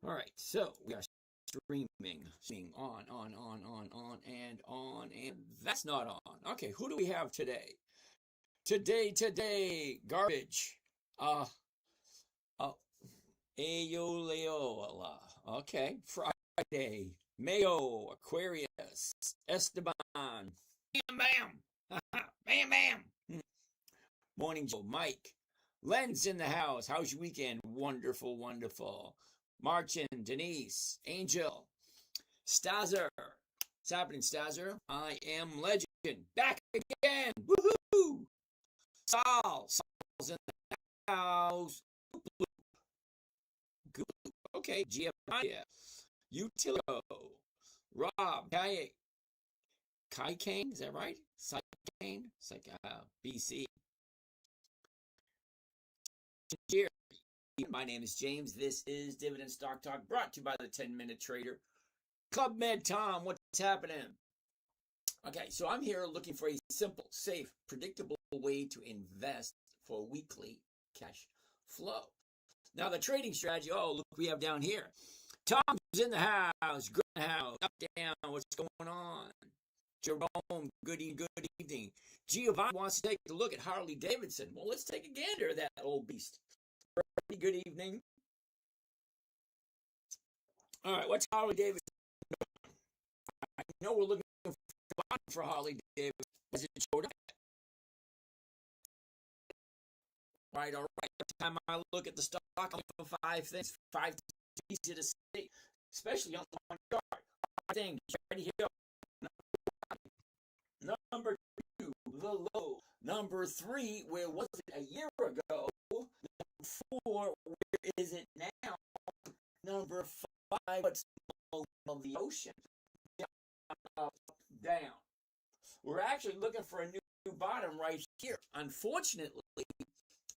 All right, so we are streaming on, and that's not on. Okay, who do we have today? Today, garbage. Uh, uh, Ayoleola. Okay, Friday. Mayo, Aquarius, Esteban. Bam, bam. Bam, bam. Morning, Joe, Mike. Len's in the house. How's your weekend? Wonderful, wonderful. Martin, Denise, Angel, Stazer. What's happening, Stazer? I am legend. Back again. Woohoo! Sal's in the house. Okay, Giovanni. Utilio. Rob. Kai Kane, is that right? Sai Kane? It's like BC. Jerry. My name is James. This is Dividend Stock Talk, brought to you by the 10-Minute Trader. Club Med Tom, what's happening? Okay, so I'm here looking for a simple, safe, predictable way to invest for weekly cash flow. Now, the trading strategy, look, we have down here. Tom's in the house, up, down, what's going on? Jerome, good evening. Giovanni wants to take a look at Harley Davidson. Well, let's take a gander at that old beast. Good evening. All right, what's Harley Davidson? I know we're looking for Harley Davidson. Has it showed up? All right. Every time I look at the stock, I look for five things. Five easy to see, especially on the chart. Things ready here. Number 2, the low. Number 3, where was it a year ago? Number 4, where is it now? Number 5, what's the low of the ocean? Down. We're actually looking for a new bottom right here. Unfortunately,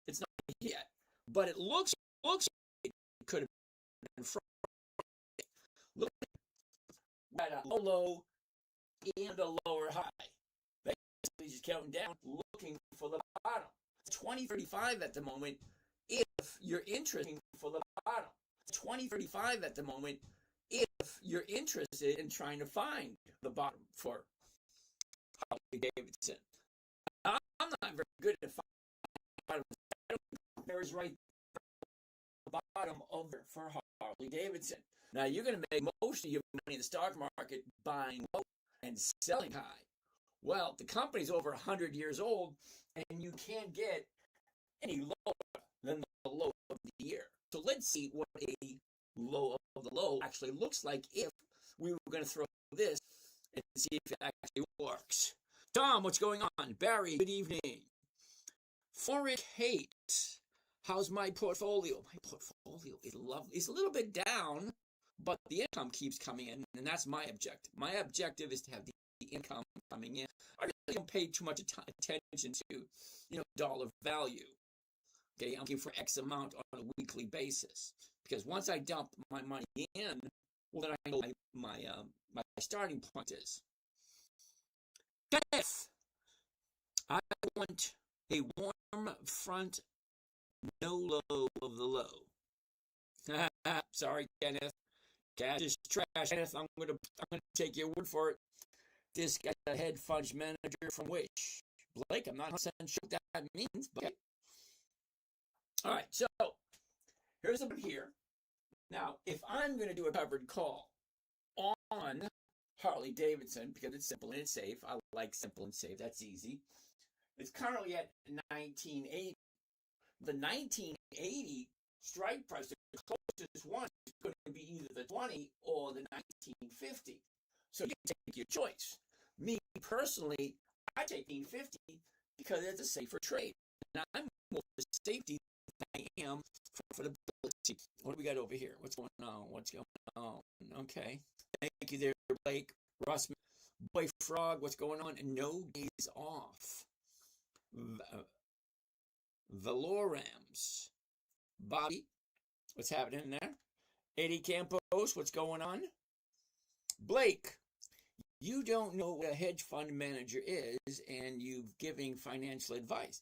it's not yet, but it looks like it could have been from. Look at a low and a lower high. Basically, just counting down, looking for the bottom. 2035 at the moment. If you're interested for the bottom, 2035 at the moment. If you're interested in trying to find the bottom for Harley Davidson, I'm not very good at finding the bottom. There's right the bottom over for Harley Davidson. Now you're going to make most of your money in the stock market buying low and selling high. Well, the company's over 100 years old, and you can't get any lower than the low of the year. So let's see what a low of the low actually looks like if we were going to throw this and see if it actually works. Tom, what's going on? Barry, good evening. Foreign hate. How's my portfolio? My portfolio is lovely. It's a little bit down, but the income keeps coming in, and that's my objective. My objective is to have the income coming in. I really don't pay too much attention to, dollar value. Okay, I'm looking for X amount on a weekly basis, because once I dump my money in, well, then I know my starting point is. Kenneth, I want a warm front, no low of the low. Sorry, Kenneth. Cash is trash. Kenneth, I'm gonna take your word for it. This guy's a head fund manager from which? Blake, I'm not 100% sure what that means, but okay. All right, so here's the one here. Now, if I'm going to do a covered call on Harley Davidson, because it's simple and it's safe, I like simple and safe, that's easy. It's currently at 1980. The 1980 strike price, the closest one, is going to be either the 20 or the 1950. So you can take your choice. Me personally, I take 1950 because it's a safer trade. And I'm more for safety than I am for the ability. What do we got over here? What's going on? Okay. Thank you there, Blake. Russ, Boy Frog, what's going on? No days off. Valorams. Bobby, what's happening there? Eddie Campos, what's going on? Blake, you don't know what a hedge fund manager is, and you're giving financial advice.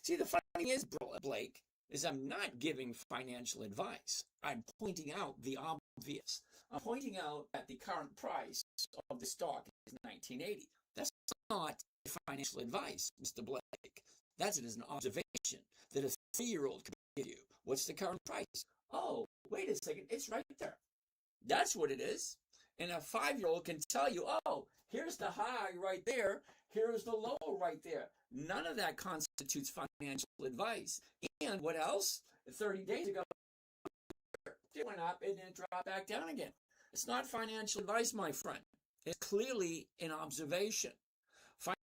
See, the funny thing is, Blake, is I'm not giving financial advice. I'm pointing out the obvious. I'm pointing out that the current price of the stock is 1980. That's not financial advice, Mr. Blake. That's it as an observation that a 3-year-old could give you. What's the current price? Oh, wait a second, it's right there. That's what it is. And a 5-year-old can tell you, oh, here's the high right there, here's the low right there. None of that constitutes financial advice. And what else? 30 days ago, it went up and then dropped back down again. It's not financial advice, my friend. It's clearly an observation.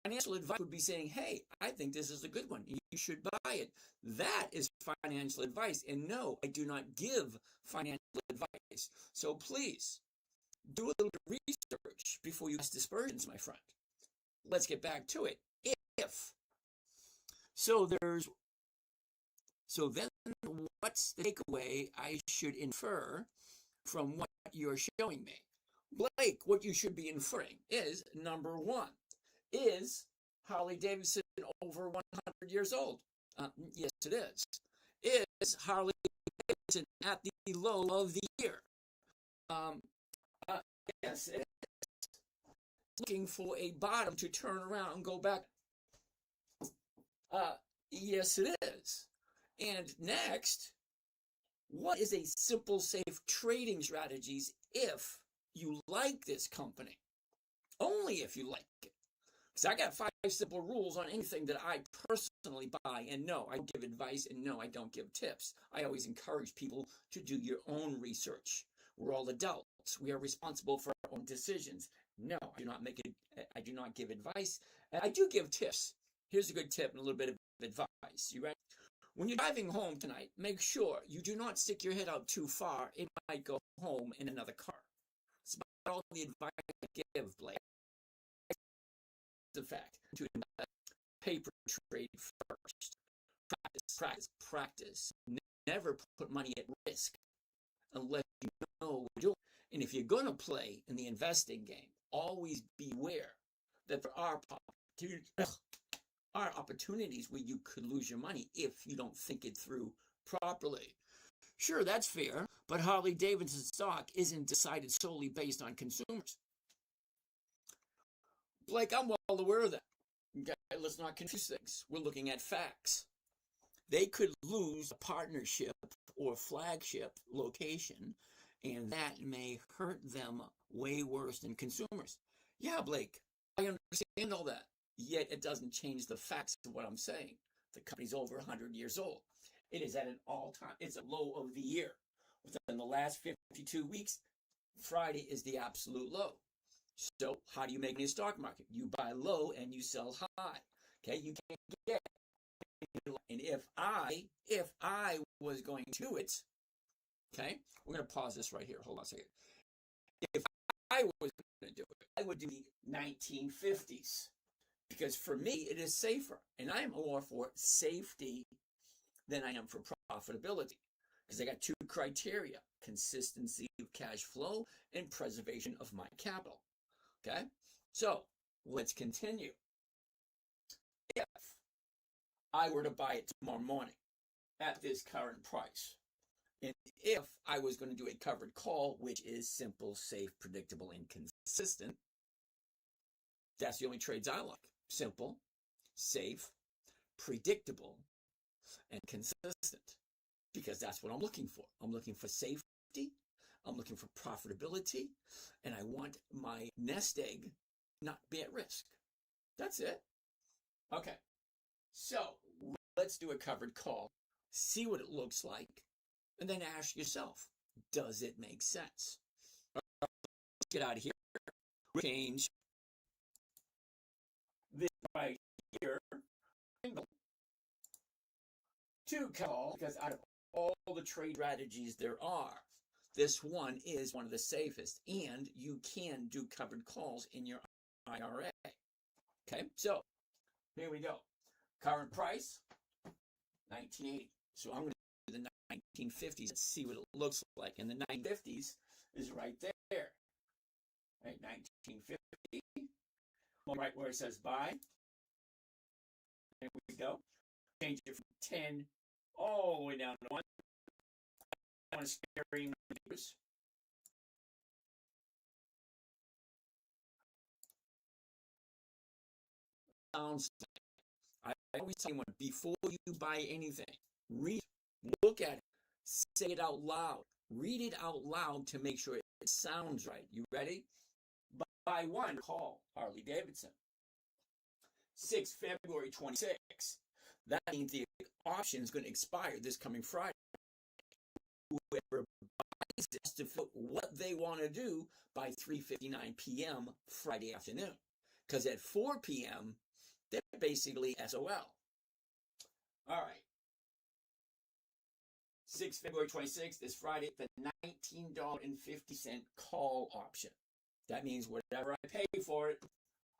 Financial advice would be saying, hey, I think this is a good one. You should buy it. That is financial advice. And no, I do not give financial advice. So please, do a little research before you cast dispersions, my friend. Let's get back to it. If. So then what's the takeaway I should infer from what you're showing me? Blake, what you should be inferring is, number one, is Harley Davidson over 100 years old? Yes, it is. Is Harley Davidson at the low of the year? Yes, it is. Looking for a bottom to turn around and go back. Yes, it is. And next, what is a simple, safe trading strategies if you like this company? Only if you like it. Because I got 5 simple rules on anything that I personally buy. And no, I don't give advice, and no, I don't give tips. I always encourage people to do your own research. We're all adults. We are responsible for our own decisions. No, I do not give advice. I do give tips. Here's a good tip and a little bit of advice. You ready? When you're driving home tonight, make sure you do not stick your head out too far. It might go home in another car. It's about all the advice I give, Blake. The fact to paper trade first. Practice. Never put money at risk unless you know what you're doing. And if you're going to play in the investing game, always beware that there are opportunities where you could lose your money if you don't think it through properly. Sure, that's fair, but Harley Davidson stock isn't decided solely based on consumers. Blake, I'm well aware of that. Okay, let's not confuse things. We're looking at facts. They could lose a partnership or flagship location, and that may hurt them way worse than consumers. Yeah, Blake, I understand all that. Yet it doesn't change the facts of what I'm saying. The company's over 100 years old. It is at an all-time, it's a low of the year. Within the last 52 weeks, Friday is the absolute low. So how do you make in a stock market? You buy low and you sell high. Okay, you can't get it. And if I was going to do it, okay, we're going to pause this right here. Hold on a second. If I was going to do it, I would do the 1950s. Because for me, it is safer. And I am more for safety than I am for profitability. Because I got 2 criteria: consistency of cash flow and preservation of my capital. Okay? So, let's continue. If I were to buy it tomorrow morning at this current price, and if I was going to do a covered call, which is simple, safe, predictable, and consistent, that's the only trades I like. Simple, safe, predictable, and consistent. Because that's what I'm looking for. I'm looking for safety. I'm looking for profitability. And I want my nest egg not be at risk. That's it. Okay. So let's do a covered call. See what it looks like. And then ask yourself, does it make sense? Let's get out of here. Change this right here to call, because out of all the trade strategies there are, this one is one of the safest, and you can do covered calls in your IRA. Okay, so here we go. Current price, 1980. So I'm going to do the 1950s. Let's see what it looks like. And the 1950s is right there. Right, 1950. Right where it says buy. There we go. Change it from 10 all the way down to 1. I want to scary numbers. Sounds. I always tell you, before you buy anything, read, look at it, say it out loud, read it out loud to make sure it sounds right. You ready? Buy one, call Harley Davidson. 6 February 26. That means the option is going to expire this coming Friday. Whoever buys this to fit what they want to do by 3:59 p.m. Friday afternoon. Because at 4 p.m., they're basically SOL. All right. 6 February 26th, this Friday, the $19.50 call option. That means whatever I pay for it,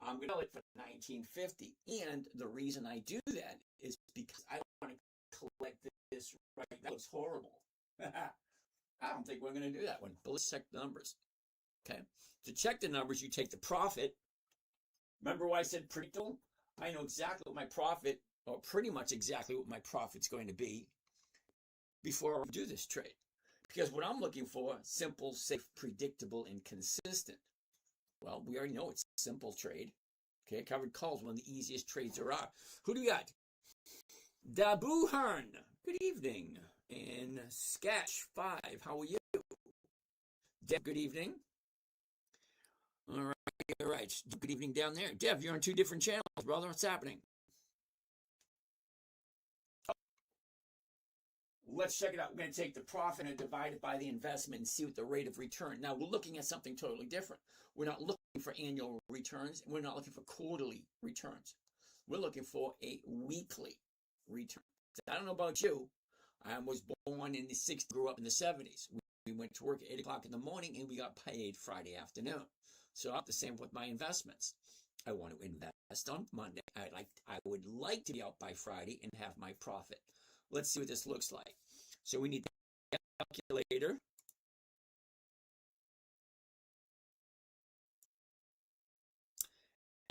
I'm going to sell it for $19.50. And the reason I do that is because I want to collect this right now. That looks horrible. I don't think we're going to do that one, but let's check the numbers. Okay. To check the numbers, you take the profit. Remember why I said predictable? I know exactly what my profit, or pretty much exactly what my profit's going to be before I do this trade. Because what I'm looking for, simple, safe, predictable, and consistent. Well, we already know it's a simple trade. Okay, covered calls, one of the easiest trades there are. Who do we got? Dabu Hearn, good evening. And Sketch 5, how are you? Deb, good evening. All right. Good evening down there. Dev, you're on 2 different channels, brother. What's happening? Let's check it out. We're going to take the profit and divide it by the investment and see what the rate of return. Now, we're looking at something totally different. We're not looking for annual returns. We're not looking for quarterly returns. We're looking for a weekly return. I don't know about you. I was born in the 60s, grew up in the 70s. We went to work at 8 o'clock in the morning and we got paid Friday afternoon. So I'm the same with my investments. I want to invest on Monday. I would like to be out by Friday and have my profit. Let's see what this looks like. So we need the calculator.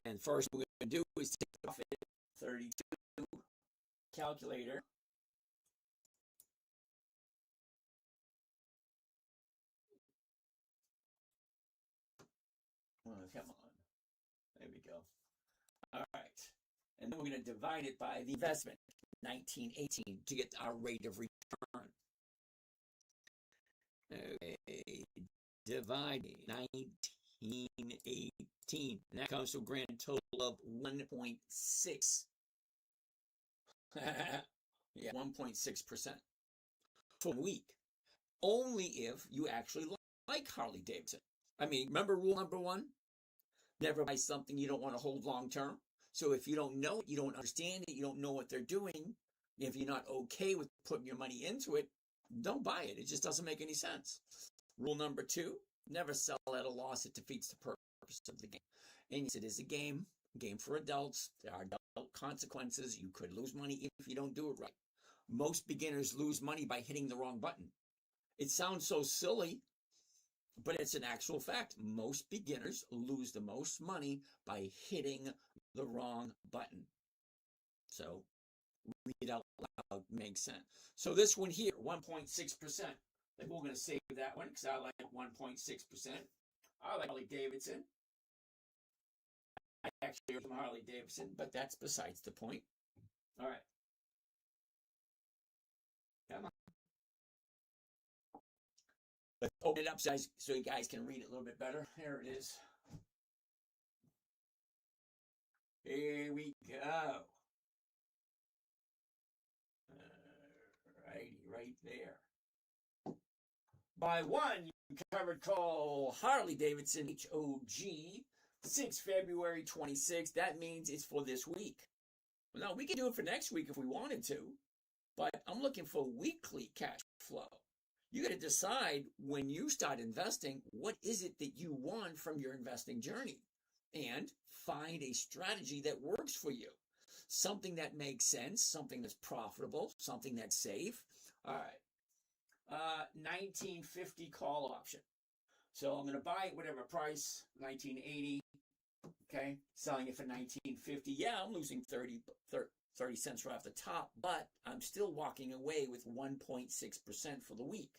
And first what we're going to do is take the profit 32 calculator. Oh, come on. There we go. All right. And then we're going to divide it by the investment, 1918, to get our rate of return. Okay. Dividing 1918. And that comes to a grand total of 1.6. Yeah, 1.6% for a week. Only if you actually like Harley Davidson. I mean, remember rule number 1? Never buy something you don't want to hold long term. So if you don't know it, you don't understand it, you don't know what they're doing, if you're not okay with putting your money into it, don't buy it. It just doesn't make any sense. Rule number 2, never sell at a loss. It defeats the purpose of the game. And yes, it is a game for adults. There are adult consequences. You could lose money if you don't do it right. Most beginners lose money by hitting the wrong button. It sounds so silly, but it's an actual fact. Most beginners lose the most money by hitting the wrong button. So read it out loud, makes sense. So this one here, 1.6%. I think we're going to save that one because I like 1.6%. I like Harley Davidson. I actually am Harley Davidson, but that's besides the point. All right. Come on. Let's open it up so you guys can read it a little bit better. Here it is. Here we go. Righty, right there. By one, you covered call Harley Davidson HOG, 6 February 26th. That means it's for this week. Well, now, we can do it for next week if we wanted to, but I'm looking for weekly cash flow. You got to decide when you start investing, what is it that you want from your investing journey? And find a strategy that works for you. Something that makes sense, something that's profitable, something that's safe. All right. 1950 call option. So I'm going to buy it whatever price, 1980. Okay. Selling it for 1950. Yeah, I'm losing 30, 30 cents right off the top, but I'm still walking away with 1.6% for the week.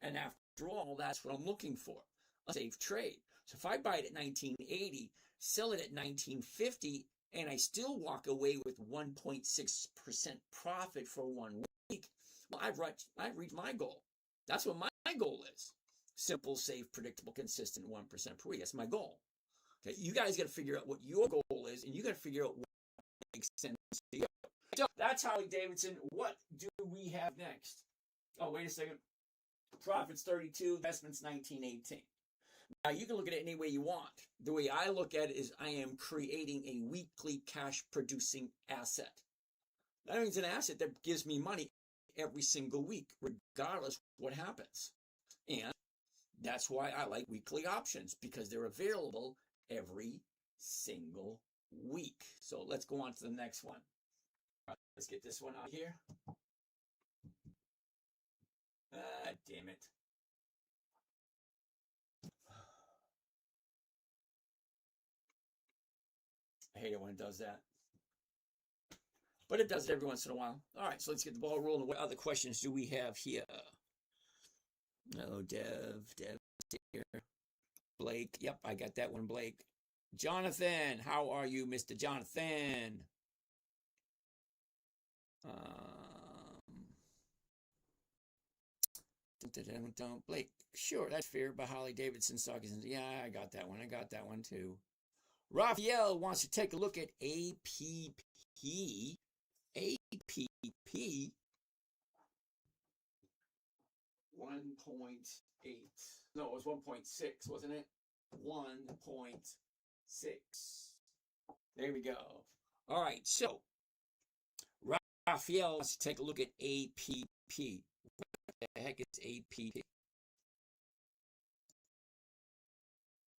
And after all, that's what I'm looking for, a safe trade. So if I buy it at 1980, sell it at 1950, and I still walk away with 1.6% profit for 1 week, well, I've reached my goal. That's what my goal is. Simple, safe, predictable, consistent 1% per week. That's my goal. Okay, you guys got to figure out what your goal is, and you got to figure out what makes sense to you. So that's Harley Davidson. What do we have next? Oh, wait a second. Profits 32, investments 1918. Now you can look at it any way you want. The way I look at it is I am creating a weekly cash producing asset. That means an asset that gives me money every single week, regardless what happens. And that's why I like weekly options, because they're available every single week. So let's go on to the next one. All right, let's get this one out here. Ah, damn it. I hate it when it does that. But it does it every once in a while. All right, so let's get the ball rolling. What other questions do we have here? Oh, Dev here. Blake, yep, I got that one, Blake. Jonathan, how are you, Mr. Jonathan? Blake, sure, that's fair, but Harley Davidson stock isn't. Yeah, I got that one. I got that one too. Raphael wants to take a look at APP. APP 1.8. No, it was 1.6, wasn't it? 1.6. There we go. All right, so Raphael wants to take a look at APP. What the heck is APP?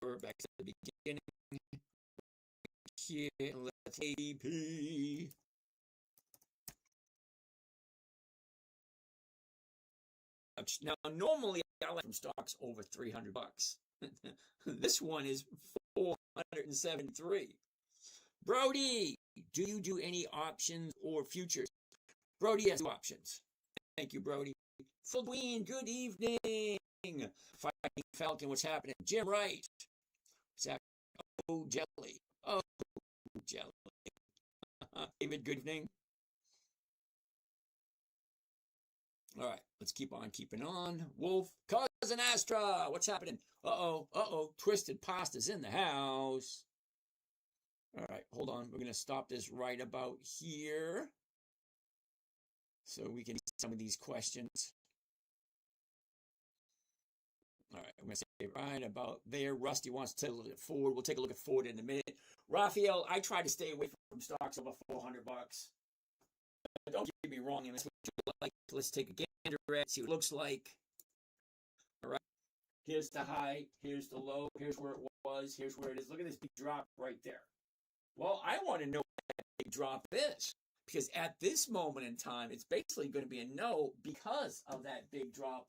We're back to the beginning. Here, let's APP. Now, normally I like from stocks over 300 bucks. This one is 473. Brody, do you do any options or futures? Brody has options. Thank you, Brody. Full Queen, good evening. Fighting Falcon, what's happening? Jim Wright. What's happening? Oh, Jelly. Oh, Jelly. David, good evening. All right, let's keep on keeping on. Wolf, Cousin Astra, what's happening? Uh-oh, Twisted Pasta's in the house. All right, hold on. We're going to stop this right about here so we can see some of these questions. All right, I'm going to say right about there. Rusty wants to take a look at Ford. We'll take a look at Ford in a minute. Raphael, I try to stay away from stocks over 400 bucks. Don't get me wrong, and that's what you like. Let's take a gander at it, see what it looks like. All right, here's the high, here's the low, here's where it was, here's where it is. Look at this big drop right there. Well, I want to know what that big drop is, because at this moment in time, it's basically going to be a no because of that big drop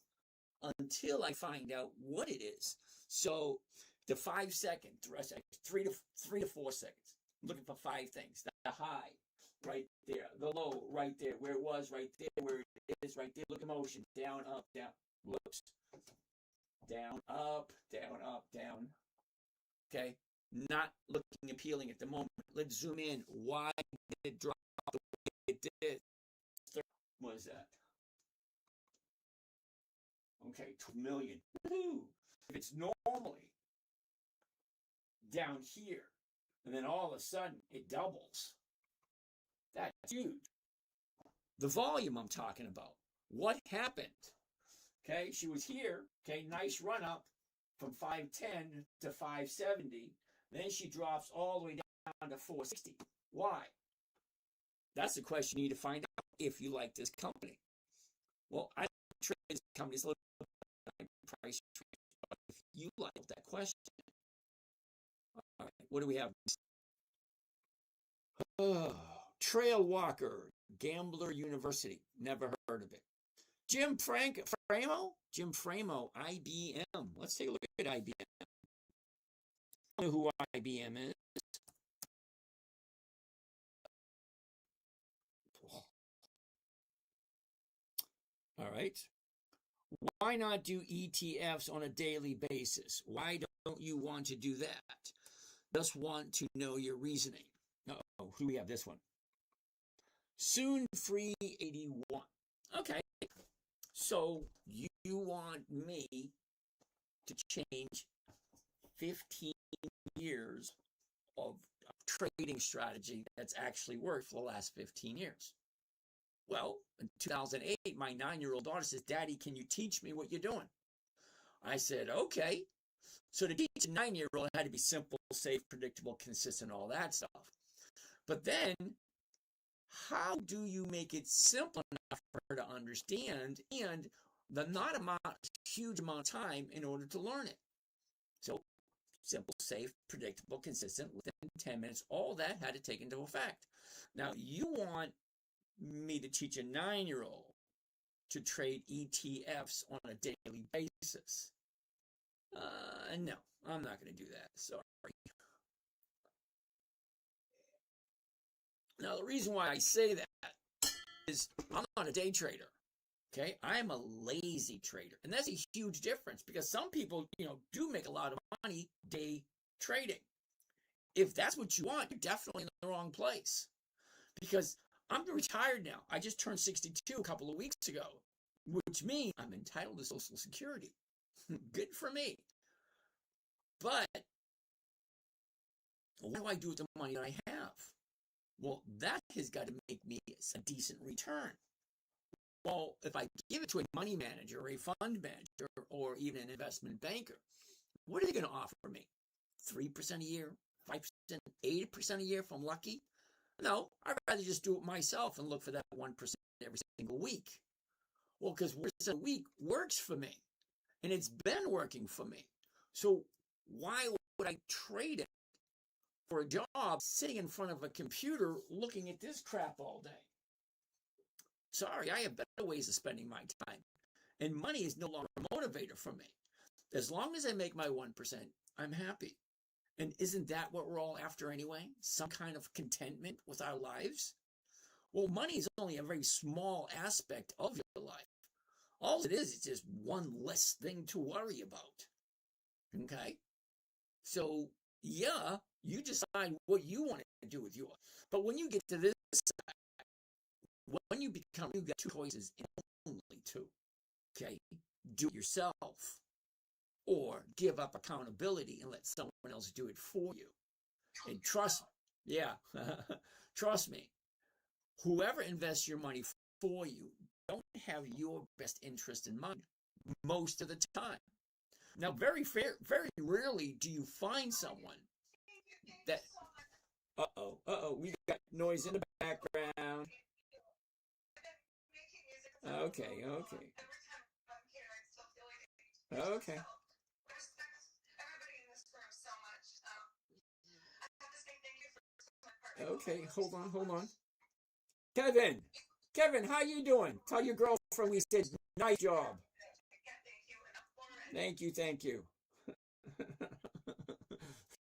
until I find out what it is. So the 5 second, 3 to 4 seconds. I'm looking for 5 things. The high right there, the low right there, where it was right there, where it is right there. Look at motion, down, up, down. Whoops. Down, up, down, up, down. Okay, not looking appealing at the moment. Let's zoom in. Why did it drop the way it did? What is that? Okay, 2 million. Woo-hoo. If it's normally down here, and then all of a sudden it doubles, that's huge. The volume I'm talking about. What happened? Okay, she was here. Okay, nice run up from 510 to 570. Then she drops all the way down to 460. Why? That's the question you need to find out if you like this company. Well, I trade this company a little bit price. If you like that question, all right, what do we have? Trail Walker, Gambler University. Never heard of it. Jim Framo? Jim Framo, IBM. Let's take a look at IBM. I don't know who IBM is. All right. Why not do ETFs on a daily basis? Why don't you want to do that? Just want to know your reasoning. Oh, who do we have this one? Soon Free 81. Okay. So you want me to change 15 years of trading strategy that's actually worked for the last 15 years. Well, in 2008, my 9-year-old daughter says, Daddy, can you teach me what you're doing? I said, okay. So to teach a 9-year-old, it had to be simple, safe, predictable, consistent, all that stuff. But then, how do you make it simple enough for her to understand and the not huge amount of time in order to learn it? So simple, safe, predictable, consistent, within 10 minutes, all that had to take into effect. Now, you want me to teach a 9-year-old to trade ETFs on a daily basis. No, I'm not going to do that. Sorry. Now, the reason why I say that is I'm not a day trader. Okay, I'm a lazy trader. And that's a huge difference because some people, do make a lot of money day trading. If that's what you want, you're definitely in the wrong place. Because I'm retired now. I just turned 62 a couple of weeks ago, which means I'm entitled to Social Security. Good for me. But what do I do with the money that I have? Well, that has got to make me a decent return. Well, if I give it to a money manager or a fund manager or even an investment banker, what are they going to offer me? 3% a year, 5%, 8% a year if I'm lucky? No, I'd rather just do it myself and look for that 1% every single week. Well, because 1% a week works for me, and it's been working for me. So why would I trade it for a job sitting in front of a computer looking at this crap all day? Sorry, I have better ways of spending my time. And money is no longer a motivator for me. As long as I make my 1%, I'm happy. And isn't that what we're all after anyway? Some kind of contentment with our lives? Well, money is only a very small aspect of your life. All it is just one less thing to worry about. Okay? So, yeah, you decide what you want to do with yours. But when you get to this side, when you got two choices, only two. Okay? Do it yourself or give up accountability and let someone else do it for you. And trust me, whoever invests your money for you don't have your best interest in mind most of the time. Now, very rarely do you find someone that, we got noise in the background. Okay. Okay, hold on. Kevin, how you doing? Tell your girlfriend we said nice job. Thank you.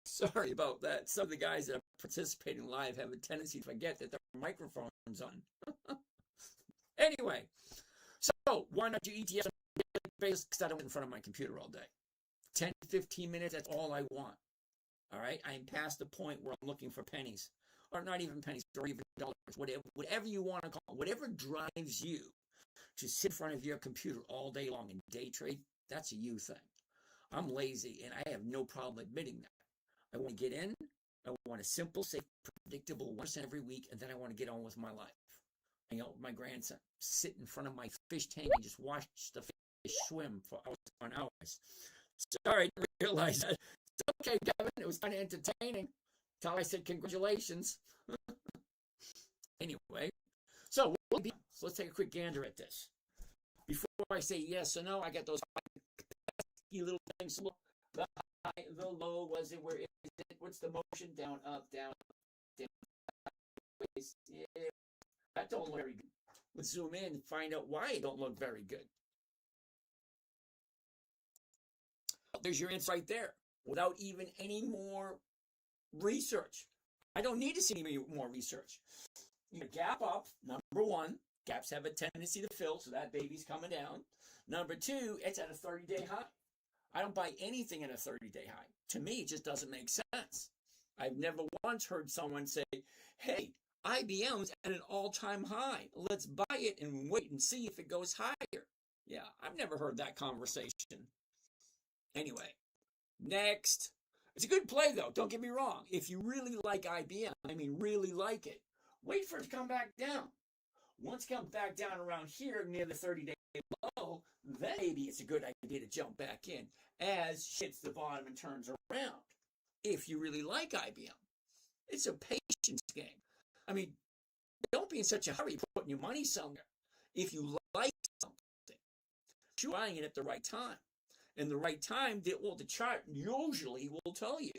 Sorry about that. Some of the guys that are participating live have a tendency to forget that their microphone's on. Anyway, so why not do ETFs on a daily basis? Because I don't sit in front of my computer all day. 10, 15 minutes, that's all I want. All right? I am past the point where I'm looking for pennies. Or not even pennies, or even dollars. Whatever you want to call it. Whatever drives you to sit in front of your computer all day long and day trade, that's a you thing. I'm lazy, and I have no problem admitting that. I want to get in. I want a simple, safe, predictable 1% every week, and then I want to get on with my life. Hang out with my grandson, sit in front of my fish tank and just watch the fish swim for hours on hours. Sorry, I didn't realize that. It's okay, Kevin. It was kind of entertaining. Until I said congratulations. Anyway, so let's take a quick gander at this. Before I say yes or no, I got those pesky little things. The high, the low, was it? Where is it? What's the motion? Down, up, down. Yeah, that don't look very good. Let's zoom in and find out why it don't look very good. There's your answer right there, without even any more research. I don't need to see any more research. You gap up, number one. Gaps have a tendency to fill, so that baby's coming down. Number two, it's at a 30-day high. I don't buy anything at a 30-day high. To me, it just doesn't make sense. I've never once heard someone say, hey, IBM's at an all-time high. Let's buy it and wait and see if it goes higher. Yeah, I've never heard that conversation. Anyway, next. It's a good play, though. Don't get me wrong. If you really like IBM, I mean really like it, wait for it to come back down. Once it comes back down around here near the 30-day low, then maybe it's a good idea to jump back in as hits the bottom and turns around. If you really like IBM, it's a patience game. I mean, don't be in such a hurry putting your money somewhere. If you like something, you're buying it at the right time. And the right time, the chart usually will tell you.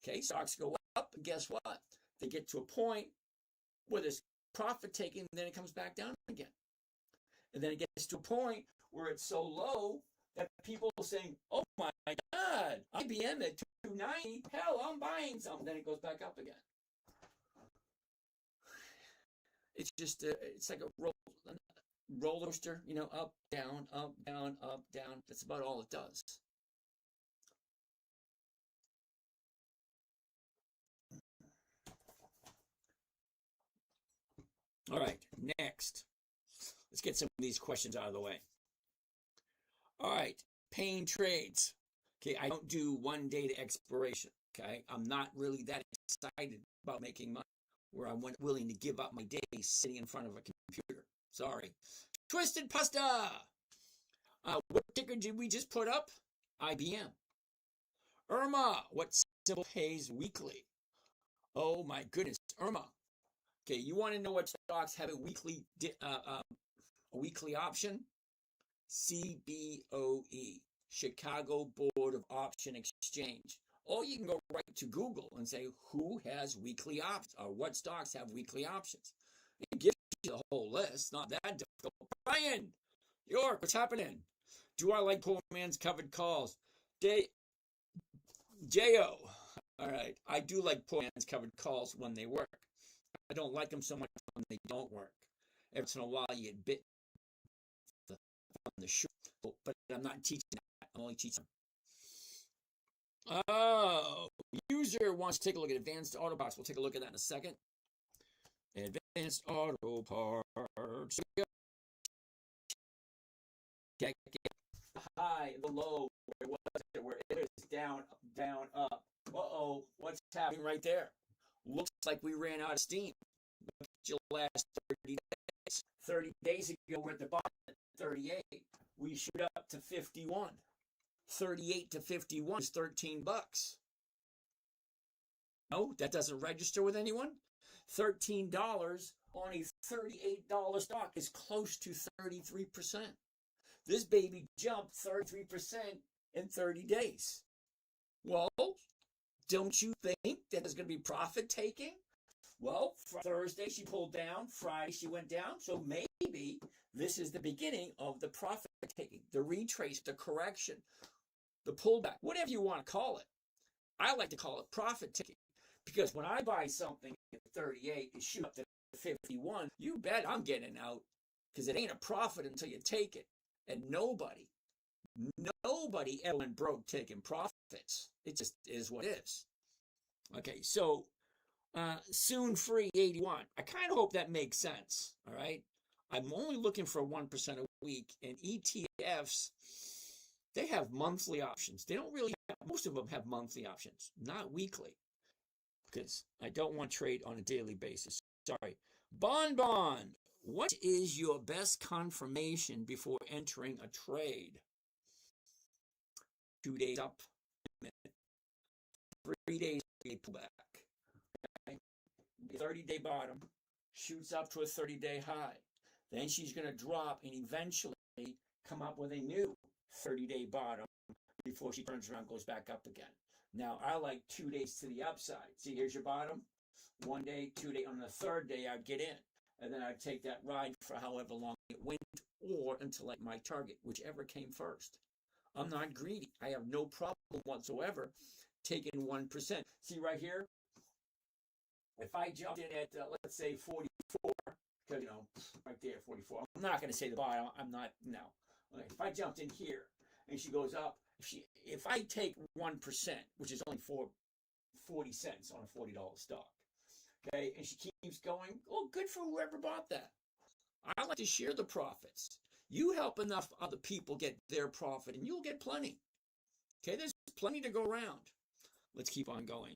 Okay, stocks go up, and guess what? They get to a point where there's profit taking, and then it comes back down again. And then it gets to a point where it's so low that people are saying, oh my God, IBM at 290, hell, I'm buying some. Then it goes back up again. It's just, it's like a roller coaster, you know, up, down, up, down, up, down. That's about all it does. All right, next. Let's get some of these questions out of the way. All right, pain trades. Okay, I don't do 1 day to expiration. Okay, I'm not really that excited about making money where I'm willing to give up my day sitting in front of a computer. Sorry. Twisted Pasta. What ticker did we just put up? IBM. Irma. What symbol pays weekly? Oh my goodness, Irma. Okay, you want to know what stocks have a weekly option? CBOE, Chicago Board of Option Exchange. Or you can go right to Google and say, who has weekly options, or what stocks have weekly options? It gives you the whole list, not that difficult. Brian, York, what's happening? Do I like poor man's covered calls? J.O. All right, I do like poor man's covered calls when they work. I don't like them so much when they don't work. Every once in a while, you get bit from the shoe, but I'm not teaching that. I'm only teaching. Oh, user wants to take a look at advanced auto parts. We'll take a look at that in a second. Advanced auto parts. Check it. High, the low. Where was it? Where it is down, down, up. Uh-oh, what's happening right there? Looks like we ran out of steam. Look at your last 30 days. 30 days ago, we're at the bottom at 38. We shoot up to 51. 38 to 51 is $13. No, that doesn't register with anyone. $13 on a $38 stock is close to 33%. This baby jumped 33% in 30 days. Well, don't you think that there's going to be profit taking? Well, Thursday she pulled down, Friday she went down, so maybe this is the beginning of the profit taking, the retrace, the correction, the pullback, whatever you want to call it. I like to call it profit taking, because when I buy something at 38 and shoot up to 51, you bet I'm getting out, because it ain't a profit until you take it. And nobody ever went broke taking profits. It just is what it is. Okay, so soon free 81. I kind of hope that makes sense. All right, I'm only looking for 1% a week, and ETFs, they have monthly options. They don't really have, most of them have monthly options, not weekly, because I don't want to trade on a daily basis. Sorry. Bon, what is your best confirmation before entering a trade? 2 days up, 3 days pullback. Okay. 30-day bottom shoots up to a 30-day high. Then she's going to drop and eventually come up with a new 30-day bottom before she turns around and goes back up again. Now, I like 2 days to the upside. See, here's your bottom. 1 day, 2 days. On the third day, I'd get in. And then I'd take that ride for however long it went, or until like my target, whichever came first. I'm not greedy. I have no problem whatsoever taking 1%. See right here? If I jumped in at, let's say, 44, because, right there, 44. I'm not going to say the bottom. I'm not, no. Okay, if I jumped in here and she goes up, if I take 1%, which is only 40 cents on a $40 stock, okay, and she keeps going, oh, good for whoever bought that. I like to share the profits. You help enough other people get their profit, and you'll get plenty. Okay, there's plenty to go around. Let's keep on going.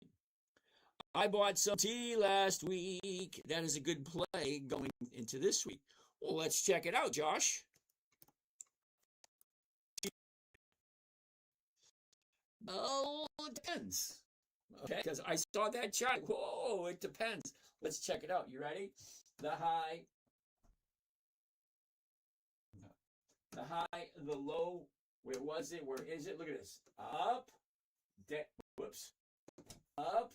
I bought some tea last week. That is a good play going into this week. Well, let's check it out, Josh. Oh, it depends. Okay, because I saw that chart. Whoa, it depends. Let's check it out. You ready? The high, the low. Where was it? Where is it? Look at this. Up, whoops. Up,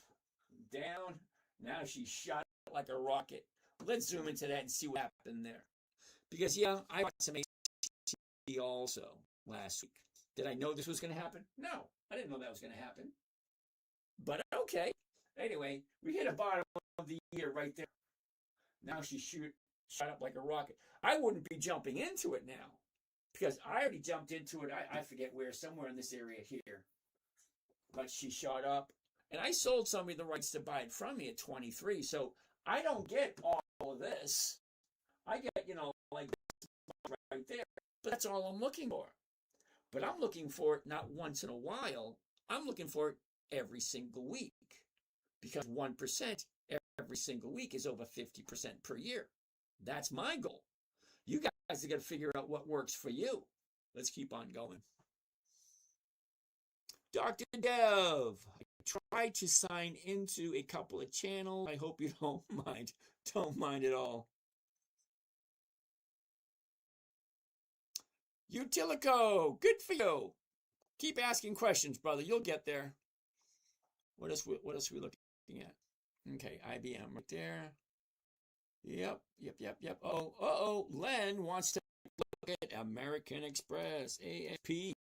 down. Now she shot like a rocket. Let's zoom into that and see what happened there. Because, yeah, I bought some AT also last week. Did I know this was going to happen? No, I didn't know that was going to happen. But okay. Anyway, we hit a bottom of the year right there. Now she shot up like a rocket. I wouldn't be jumping into it now because I already jumped into it. I forget where, somewhere in this area here. But she shot up. And I sold somebody the rights to buy it from me at 23. So I don't get all of this. I get, like right there. But that's all I'm looking for. But I'm looking for it not once in a while. I'm looking for it every single week. Because 1% every single week is over 50% per year. That's my goal. You guys are going to figure out what works for you. Let's keep on going. Dr. Dev, I tried to sign into a couple of channels. I hope you don't mind. Don't mind at all. Utilico, good for you. Keep asking questions, brother. You'll get there. What else are we looking at? Okay, IBM right there. Yep. Oh, Len wants to look at American Express, AFP.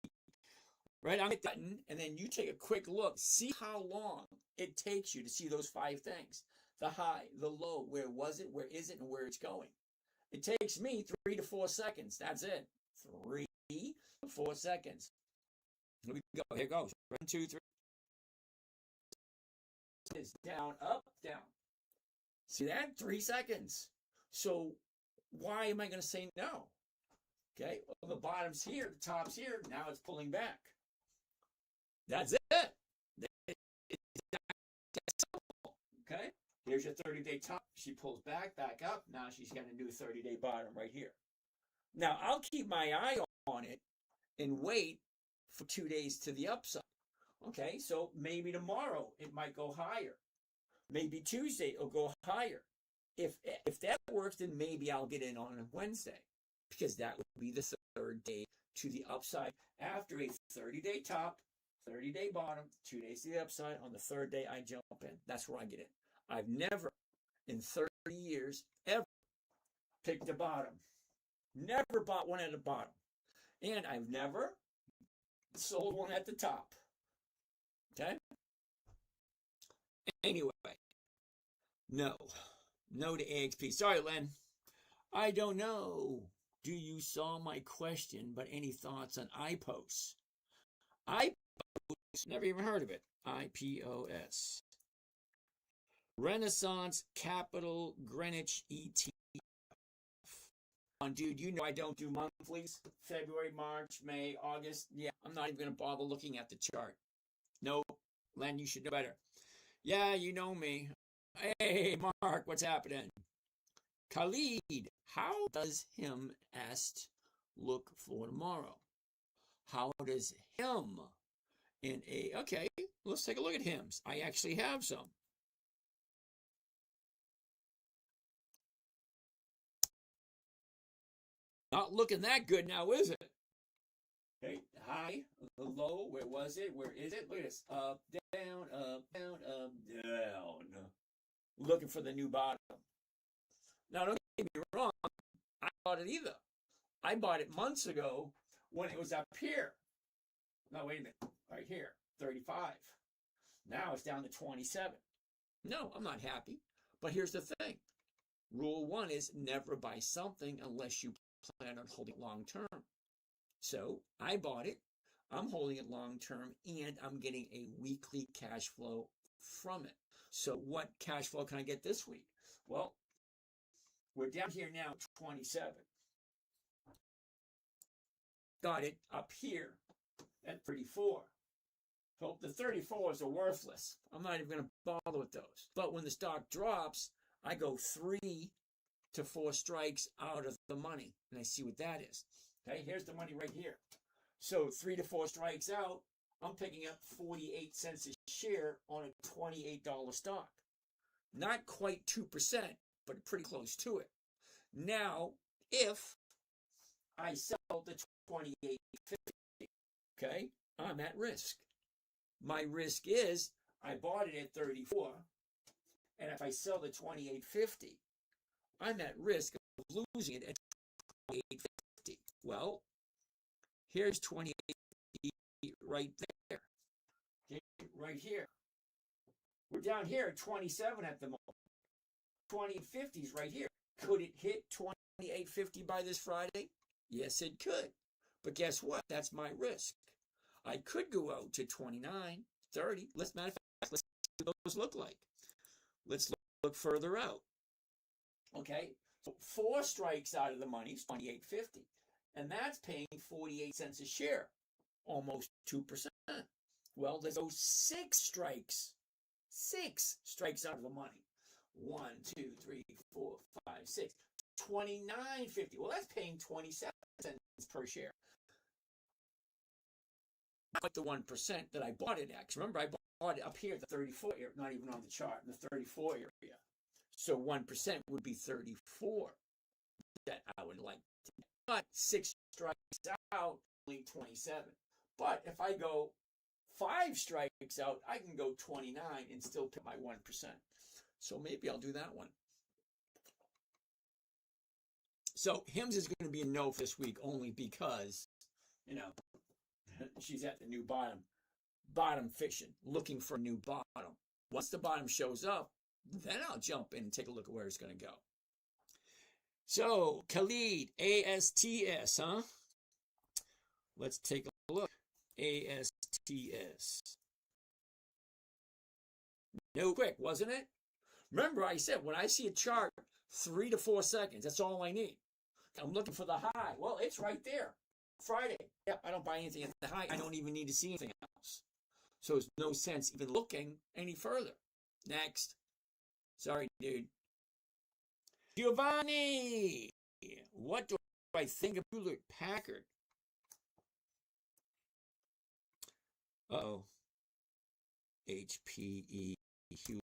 Right, I'm hit button, and then you take a quick look. See how long it takes you to see those 5 things. The high, the low, where was it, where is it, and where it's going. It takes me 3 to 4 seconds. That's it. 3 to 4 seconds. Here we go. Here it goes. 1, 2, 3. It's down, up, down. See that? 3 seconds. So why am I going to say no? Okay, well, the bottom's here, the top's here. Now it's pulling back. That's it. Okay, here's your 30-day top. She pulls back up. Now she's got a new 30-day bottom right here. Now I'll keep my eye on it and wait for 2 days to the upside. Okay, so maybe tomorrow it might go higher. Maybe Tuesday it'll go higher. If that works, then maybe I'll get in on a Wednesday because that would be the 3rd day to the upside after a 30-day top. 30-day bottom, 2 days to the upside. On the 3rd day, I jump in. That's where I get in. I've never, in 30 years, ever picked a bottom. Never bought one at the bottom. And I've never sold one at the top. Okay? Anyway, no to AXP. Sorry, Len. I don't know. Do you saw my question, but any thoughts on IPOS? Never even heard of it. IPOS. Renaissance Capital Greenwich ETF. Dude, you know I don't do monthlies. February, March, May, August. Yeah, I'm not even going to bother looking at the chart. Nope. Len, you should know better. Yeah, you know me. Hey, Mark, what's happening? Khalid, how does him est look for tomorrow? How does him in a... Okay, let's take a look at hymns. I actually have some. Not looking that good now, is it? Okay, high, the low, where was it? Where is it? Look at this. Up, down, up, down, up, down. Looking for the new bottom. Now, don't get me wrong. I bought it either. I bought it months ago when it was up here. No, wait a minute. Right here, 35. Now it's down to 27. No, I'm not happy. But here's the thing. Rule one is never buy something unless you plan on holding it long term. So I bought it. I'm holding it long term, and I'm getting a weekly cash flow from it. So what cash flow can I get this week? Well, we're down here now, 27. Got it up here at 34. So the 34s are worthless. I'm not even going to bother with those. But when the stock drops, I go 3 to 4 strikes out of the money. And I see what that is. Okay, here's the money right here. So 3 to 4 strikes out, I'm picking up 48 cents a share on a $28 stock. Not quite 2%, but pretty close to it. Now, if I sell the 28.50, okay, I'm at risk. My risk is I bought it at 34, and if I sell the 28.50, I'm at risk of losing it at 28.50. Well, here's 28.50 right there. Okay, right here. We're down here at 27 at the moment. 28.50 is right here. Could it hit 28.50 by this Friday? Yes, it could. But guess what? That's my risk. I could go out to 29, 30. Let's matter of fact, let's see what those look like. Let's look further out. Okay, so 4 strikes out of the money is 28.50. And that's paying 48 cents a share, almost 2%. Well, there's those 6 strikes. 6 strikes out of the money. 1, 2, 3, 4, 5, 6. 29.50. Well, that's paying 27 cents per share. Not the 1% that I bought it at. Remember, I bought it up here at the 34 area, not even on the chart, in the 34 area. So 1% would be 34 that I would like to get. But 6 strikes out, only 27. But if I go 5 strikes out, I can go 29 and still pick my 1%. So maybe I'll do that one. So Hims is going to be a no for this week only because, you know, she's at the new bottom fishing, looking for a new bottom. Once the bottom shows up, then I'll jump in and take a look at where it's going to go. So, Khalid, ASTS, huh? Let's take a look. ASTS. No quick, wasn't it? Remember I said, when I see a chart, 3 to 4 seconds, that's all I need. I'm looking for the high. Well, it's right there. Friday. Yep, I don't buy anything at the high. I don't even need to see anything else. So there's no sense even looking any further. Next. Sorry, dude. Giovanni! What do I think of Hewlett Packard? Uh-oh. HPE Hewlett.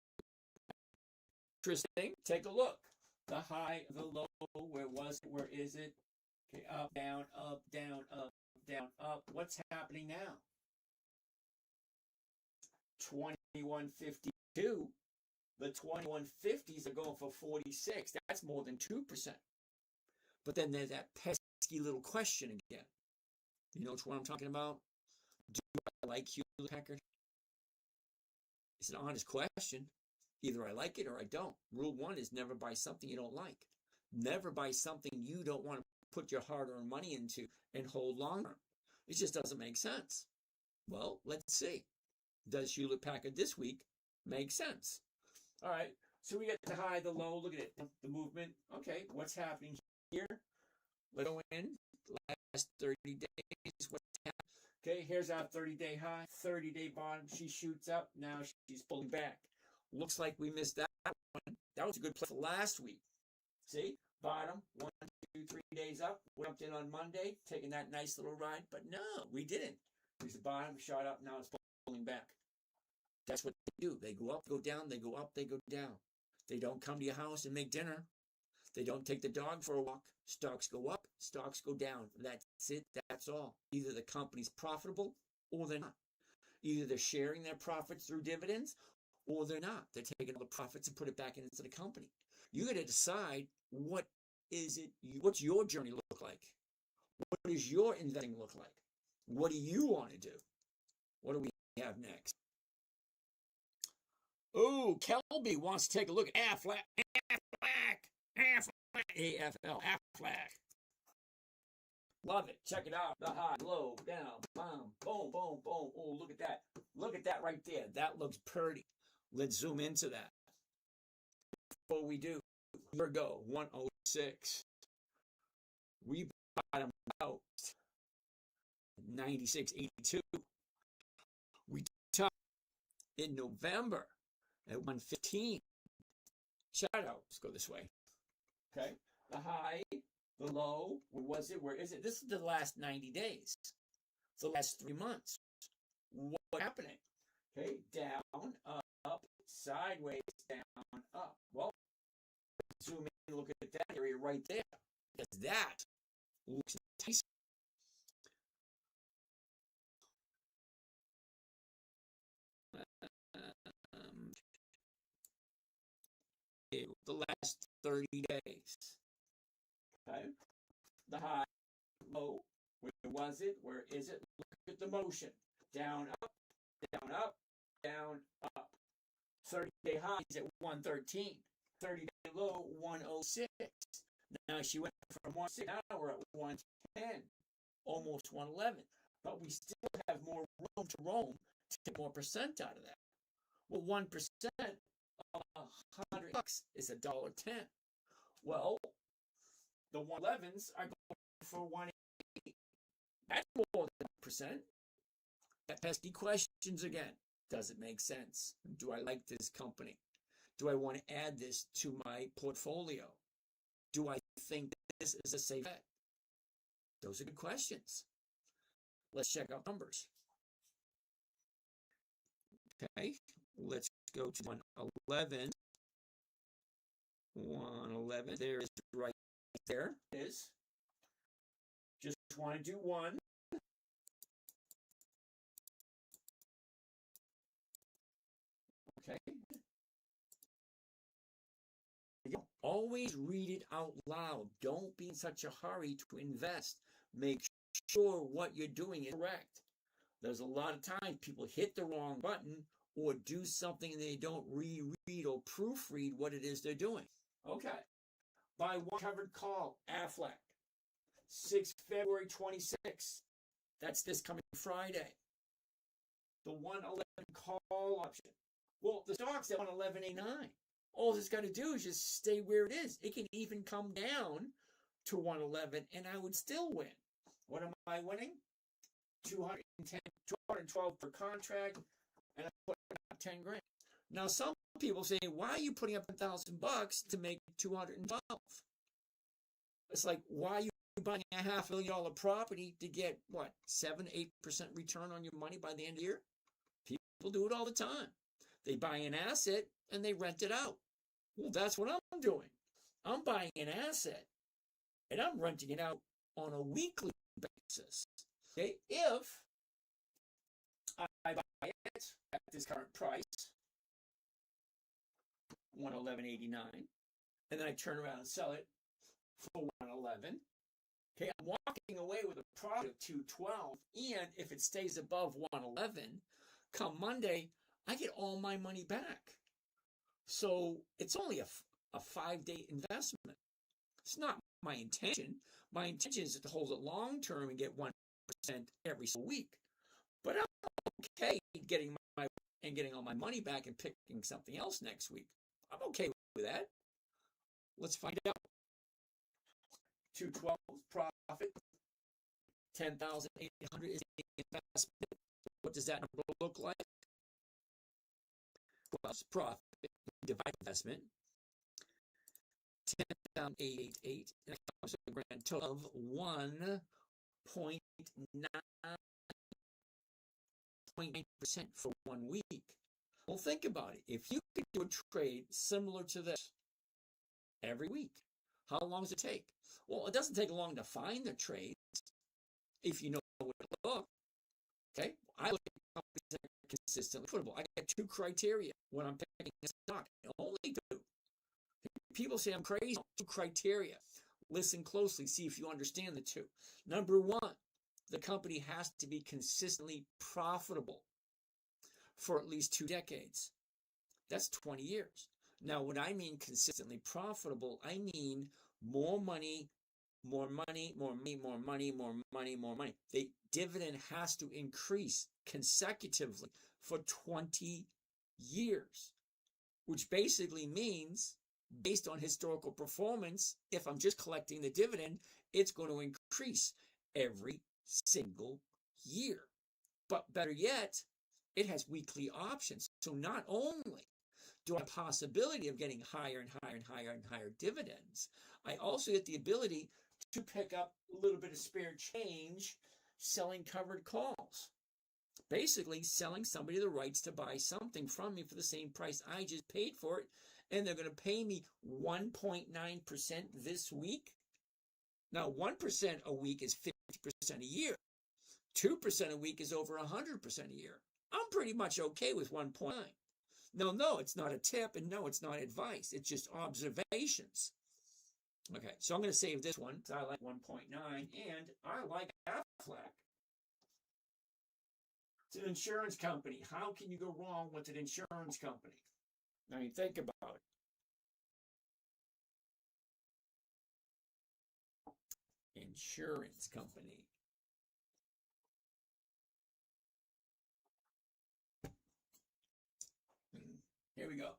Interesting. Take a look. The high, the low, where was it? Where is it? Okay, up, down, up, down, up, down, up. What's happening now? 21.52. The 21.50s are going for 46. That's more than 2%. But then there's that pesky little question again. You know what I'm talking about? Do I like Hewlett Packard? It's an honest question. Either I like it or I don't. Rule 1 is never buy something you don't like. Never buy something you don't want to put your hard-earned money into and hold longer. It just doesn't make sense. Well, let's see. Does Hewlett Packard this week make sense? All right, so we get the high, the low. Look at it, the movement. Okay, what's happening here? Let's go in. Last 30 days, what's happening? Okay, here's our 30-day high, 30-day bottom. She shoots up. Now she's pulling back. Looks like we missed that one. That was a good play for last week. See? Bottom, 1, 2, 3 days up. We jumped in on Monday, taking that nice little ride. But no, we didn't. There's the bottom, shot up. Now it's pulling back. That's what they do. They go up, go down. They go up, they go down. They don't come to your house and make dinner. They don't take the dog for a walk. Stocks go up, stocks go down. That's it. That's all. Either the company's profitable or they're not. Either they're sharing their profits through dividends or they're not. They're taking all the profits and put it back into the company. You got to decide what is it. What's your journey look like? What does your investing look like? What do you want to do? What do we have next? Oh, Kelby wants to take a look at Aflac. AFL, Aflac. Love it. Check it out. The high, low, down, boom, boom, boom, boom. Oh, look at that. Look at that right there. That looks pretty. Let's zoom into that. Before we do, here we go, 106. We bottomed out 96.82. We topped in November at 115. Shout out. Let's go this way. Okay. The high, the low, where was it? Where is it? This is the last 90 days. It's the last 3 months. What's happening? Okay. Down, up, sideways, down, up. Well, zoom in and look at that area right there. Because that looks enticing. The last 30 days. Okay. The high, low, where was it? Where is it? Look at the motion. Down, up, down, up, down, up. 30-day high is at 113. 30-day low, 106. Now she went from 106. Now we're at 110. Almost 111. But we still have more room to roam to get more percent out of that. Well, 1% of $100 is $1.10. Well, the 111s are going for 180. That's more than 1%. That pesky questions again. Does it make sense? Do I like this company? Do I want to add this to my portfolio? Do I think this is a safe bet? Those are good questions. Let's check out numbers. Okay, let's go to 111. 111, there is right there. It is. Just want to do one. Okay. Always read it out loud. Don't be in such a hurry to invest. Make sure what you're doing is correct. There's a lot of times people hit the wrong button or do something and they don't reread or proofread what it is they're doing. Okay. Buy one covered call, Aflac. 6 February 26. That's this coming Friday. The 111 call option. Well, the stock's at 111.89. All it's got to do is just stay where it is. It can even come down to 111 and I would still win. What am I winning? 210, 212 per contract, and I put about 10 grand. Now, some people say, why are you putting up $1,000 to make 212? It's like, why are you buying a $500,000 property to get, what, 7-8% return on your money by the end of the year? People do it all the time. They buy an asset and they rent it out. Well, that's what I'm doing. I'm buying an asset and I'm renting it out on a weekly basis. Okay, if I buy it at this current price, $111.89, and then I turn around and sell it for $111. Okay, I'm walking away with a profit of $212, and if it stays above $111, come Monday, I get all my money back. So it's only a 5-day investment. It's not my intention. My intention is to hold it long term and get 1% every week. But I'm okay getting all my money back and picking something else next week. I'm okay with that. Let's find out. 212 profit. 10,800 is the investment. What does that number look like? Plus profit divide investment. 10,888, and it comes to a grand total of 1.9% for 1 week. Well, think about it. If you could do a trade similar to this every week, how long does it take? Well, it doesn't take long to find the trades if you know where to look. Okay, I look at companies that are consistently profitable. I got 2 criteria when I'm picking a stock. Only 2. People say I'm crazy. 2 criteria. Listen closely. See if you understand the 2. Number 1, the company has to be consistently profitable for at least 2 decades. That's 20 years. Now, when I mean consistently profitable, I mean more money, more money, more money, more money, more money, more money. The dividend has to increase consecutively for 20 years, which basically means, based on historical performance, if I'm just collecting the dividend, it's going to increase every single year. But better yet, it has weekly options. So not only do I have a possibility of getting higher and higher and higher and higher dividends, I also get the ability to pick up a little bit of spare change selling covered calls. Basically, selling somebody the rights to buy something from me for the same price I just paid for it, and they're going to pay me 1.9% this week. Now, 1% a week is 50% a year. 2% a week is over 100% a year. I'm pretty much okay with 1.9. No, it's not a tip, and no, it's not advice. It's just observations. Okay, so I'm going to save this one. I like 1.9, and I like Aflac. It's an insurance company. How can you go wrong with an insurance company? I mean, think about it. Insurance company. Here we go.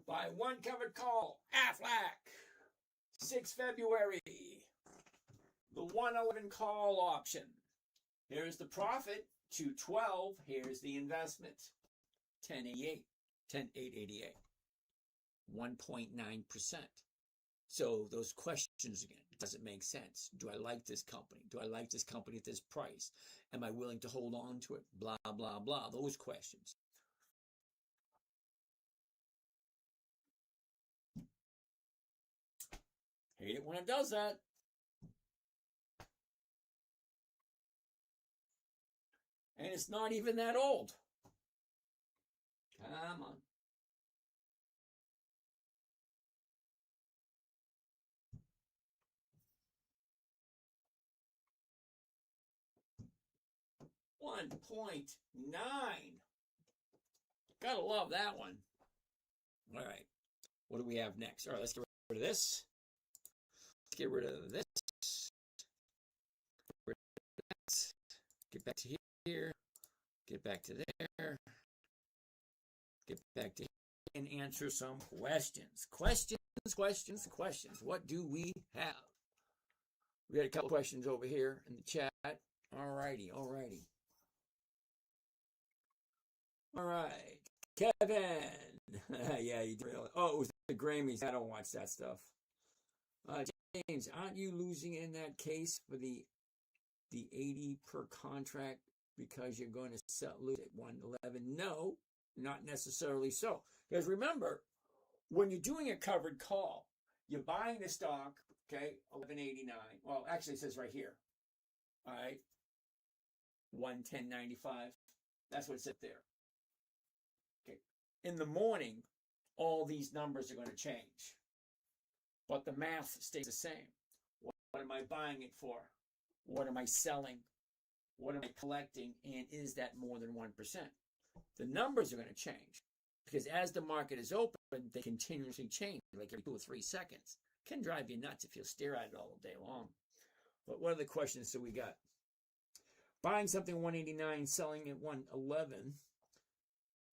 Buy one covered call, Aflac. 6 February. The 111 call option. Here's the profit, 212. Here's the investment, 1088. 10888. 1.9%. So those questions again, does it make sense? Do I like this company? Do I like this company at this price? Am I willing to hold on to it? Blah, blah, blah. Those questions. Hate it when it does that. And it's not even that old. Come on. $1.9. Gotta love that one. All right. What do we have next? All right, let's get rid of this. Let's get rid of this. Get back to here. Get back to there. Get back to here and answer some questions. Questions. What do we have? We got a couple questions over here in the chat. All righty. All right. Kevin. Yeah, you did really. Oh, it was the Grammys. I don't watch that stuff. James, aren't you losing in that case for the 80 per contract because you're going to lose at 111? No, not necessarily so. Because remember, when you're doing a covered call, you're buying the stock, okay, 11.89. Well, actually, it says right here. All right, 110.95. That's what it said there. Okay, in the morning, all these numbers are going to change, but the math stays the same. What am I buying it for? What am I selling? What am I collecting? And is that more than 1%? The numbers are going to change because as the market is open, they continuously change, like every 2 or 3 seconds. Can drive you nuts if you stare at it all day long. But what are the questions that we got? Buying something 189, selling at 111.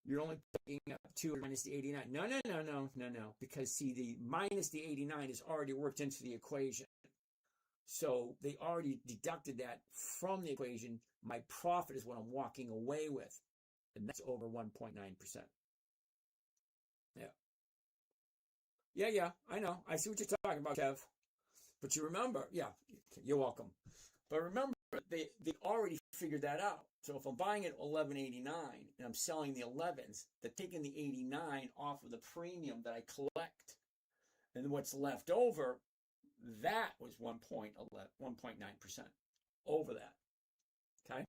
You're only picking up 2 minus the 89. No. Because see, the minus the 89 is already worked into the equation. So they already deducted that from the equation. My profit is what I'm walking away with. And that's over 1.9%. Yeah, I know. I see what you're talking about, Kev. But you remember, yeah, you're welcome. But remember, they already figured that out. So if I'm buying at 11.89 and I'm selling the 11s, they're taking the 89 off of the premium that I collect. And what's left over, that was 1.9% over that. Okay?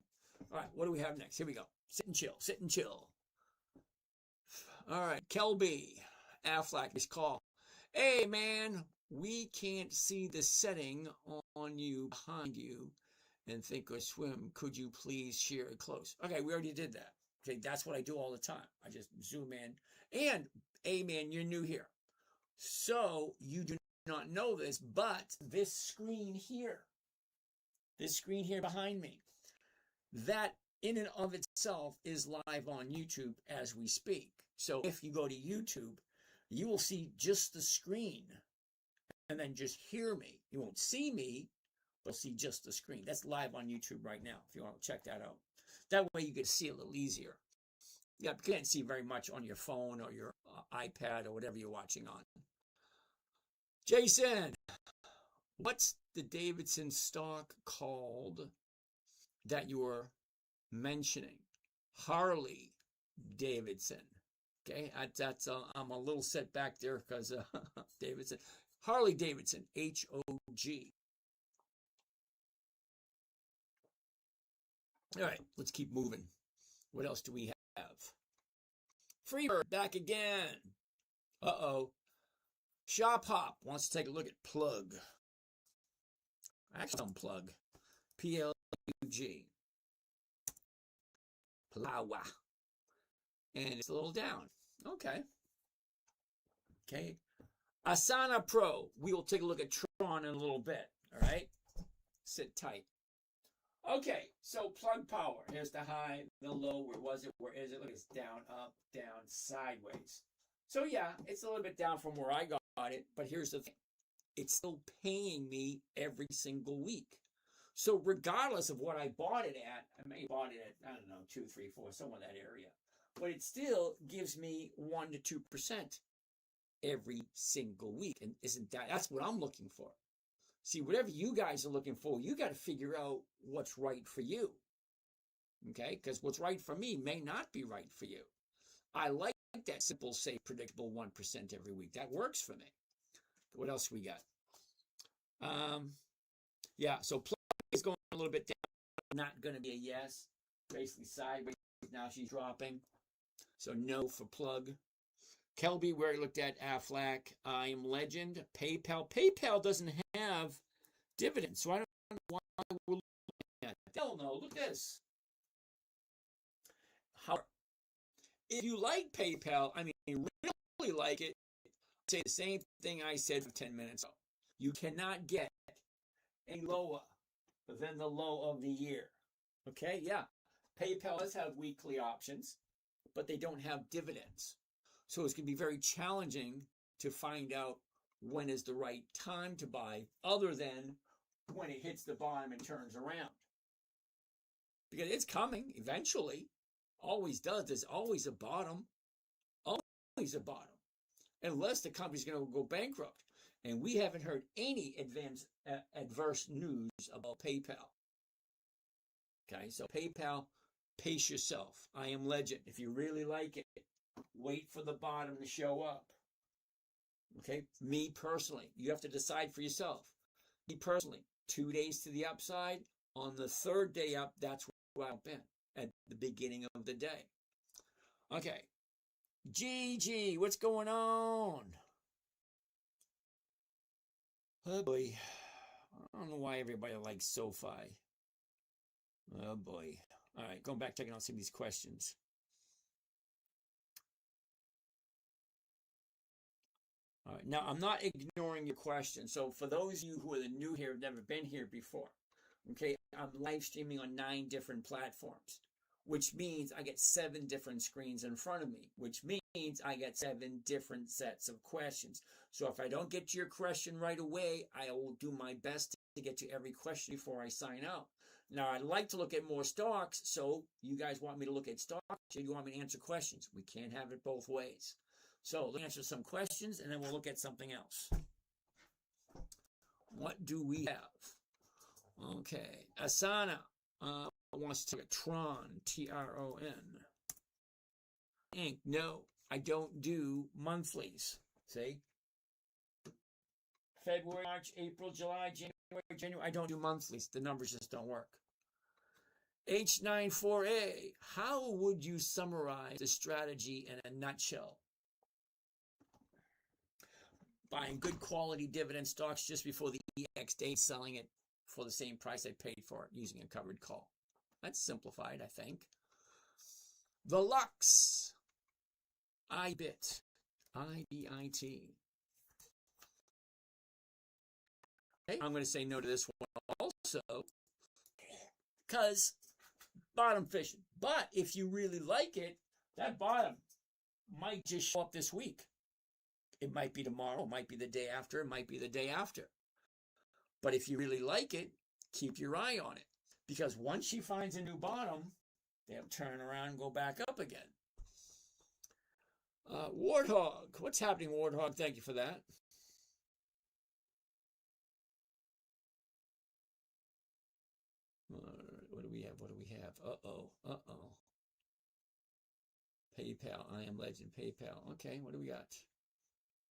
All right, what do we have next? Here we go. Sit and chill. All right, Kelby, Aflac is call. Hey, man, we can't see the setting on you behind you. and think or swim. Could you please share it close? Okay, we already did that. Okay, that's what I do all the time. I just zoom in. And, man, you're new here. So you do not know this, but this screen here behind me, that in and of itself is live on YouTube as we speak. So if you go to YouTube, you will see just the screen and then just hear me. You won't see me, but you'll see just the screen. That's live on YouTube right now if you want to check that out. That way you can see a little easier. Yeah, you can't see very much on your phone or your iPad or whatever you're watching on. Jason, what's the Davidson stock called that you were mentioning? Harley Davidson. Okay, that's I'm a little set back there because Davidson. Harley Davidson, H-O-G. All right, let's keep moving. What else do we have? Freebird back again. Uh-oh. Shop Hop wants to take a look at Plug. Actually, Plug. P-L-U-G. Plawa. And it's a little down. Okay. Okay. Asana Pro. We will take a look at Tron in a little bit. All right. Sit tight. Okay. So Plug Power. Here's the high, the low. Where was it? Where is it? Look, it's down, up, down, sideways. So yeah, it's a little bit down from where I got it. But here's the thing. It's still paying me every single week. So regardless of what I bought it at, I may have bought it at, I don't know, 2, 3, 4, somewhere in that area. But it still gives me 1 to 2% every single week. And that's what I'm looking for. See, whatever you guys are looking for, you got to figure out what's right for you. Okay? Because what's right for me may not be right for you. I like that simple, safe, predictable 1% every week. That works for me. What else we got? Yeah, so Plug is going a little bit down. Not going to be a yes. Basically sideways. Now she's dropping. So no for Plug. Kelby, where I looked at Aflac. I Am Legend. PayPal. PayPal doesn't have dividends, so I don't know why we're looking at it. Hell no, look at this. If you like PayPal, I mean, really like it, say the same thing I said 10 minutes ago. You cannot get any lower than the low of the year. Okay, yeah. PayPal does have weekly options, but they don't have dividends. So it's going to be very challenging to find out when is the right time to buy, other than when it hits the bottom and turns around. Because it's coming eventually. Always does. There's always a bottom. Always a bottom. Unless the company's going to go bankrupt. And we haven't heard any adverse news about PayPal. Okay, so PayPal, pace yourself. I Am Legend. If you really like it, wait for the bottom to show up. Okay, me personally, you have to decide for yourself. Me personally, 2 days to the upside. On the third day up, that's where I've been at the beginning of the day. Okay, GG, what's going on? Oh boy, I don't know why everybody likes SoFi. Oh boy. All right, going back, checking out some of these questions. All right, now I'm not ignoring your question. So for those of you who are new here, have never been here before, okay, I'm live streaming on 9 different platforms, which means I get 7 different screens in front of me, which means I get 7 different sets of questions. So if I don't get to your question right away, I will do my best to get to every question before I sign out. Now, I'd like to look at more stocks, so you guys want me to look at stocks, or you want me to answer questions? We can't have it both ways. So let's answer some questions, and then we'll look at something else. What do we have? Okay, Asana wants to take a Tron, T-R-O-N. Inc. No, I don't do monthlies. See? February, March, April, July, January. I don't do monthlies. The numbers just don't work. H94A. How would you summarize the strategy in a nutshell? Buying good quality dividend stocks just before the EX date, selling it for the same price I paid for it using a covered call. That's simplified, I think. The Lux, IBIT, IBIT. Okay, I'm going to say no to this one also because bottom fishing. But if you really like it, that bottom might just show up this week. It might be tomorrow, it might be the day after, it might be the day after. But if you really like it, keep your eye on it. Because once she finds a new bottom, they'll turn around and go back up again. Warthog. What's happening, Warthog? Thank you for that. What do we have? What do we have? Uh-oh. Uh-oh. PayPal. I am Legend. PayPal. Okay, what do we got?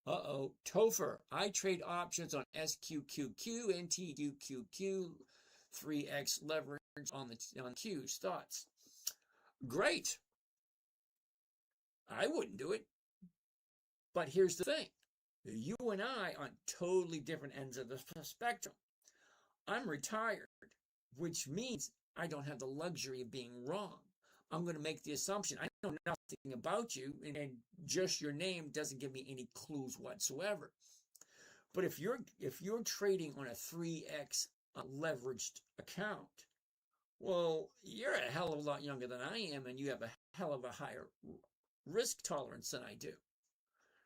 Uh-oh. Topher. I trade options on SQQQ and TQQQ. 3x leverage on Q's. Thoughts? Great. I wouldn't do it. But here's the thing. You and I are on totally different ends of the spectrum. I'm retired, which means I don't have the luxury of being wrong. I'm going to make the assumption I know nothing about you, and just your name doesn't give me any clues whatsoever. But if you're trading on a 3x leveraged account, well, you're a hell of a lot younger than I am, and you have a hell of a higher risk tolerance than I do.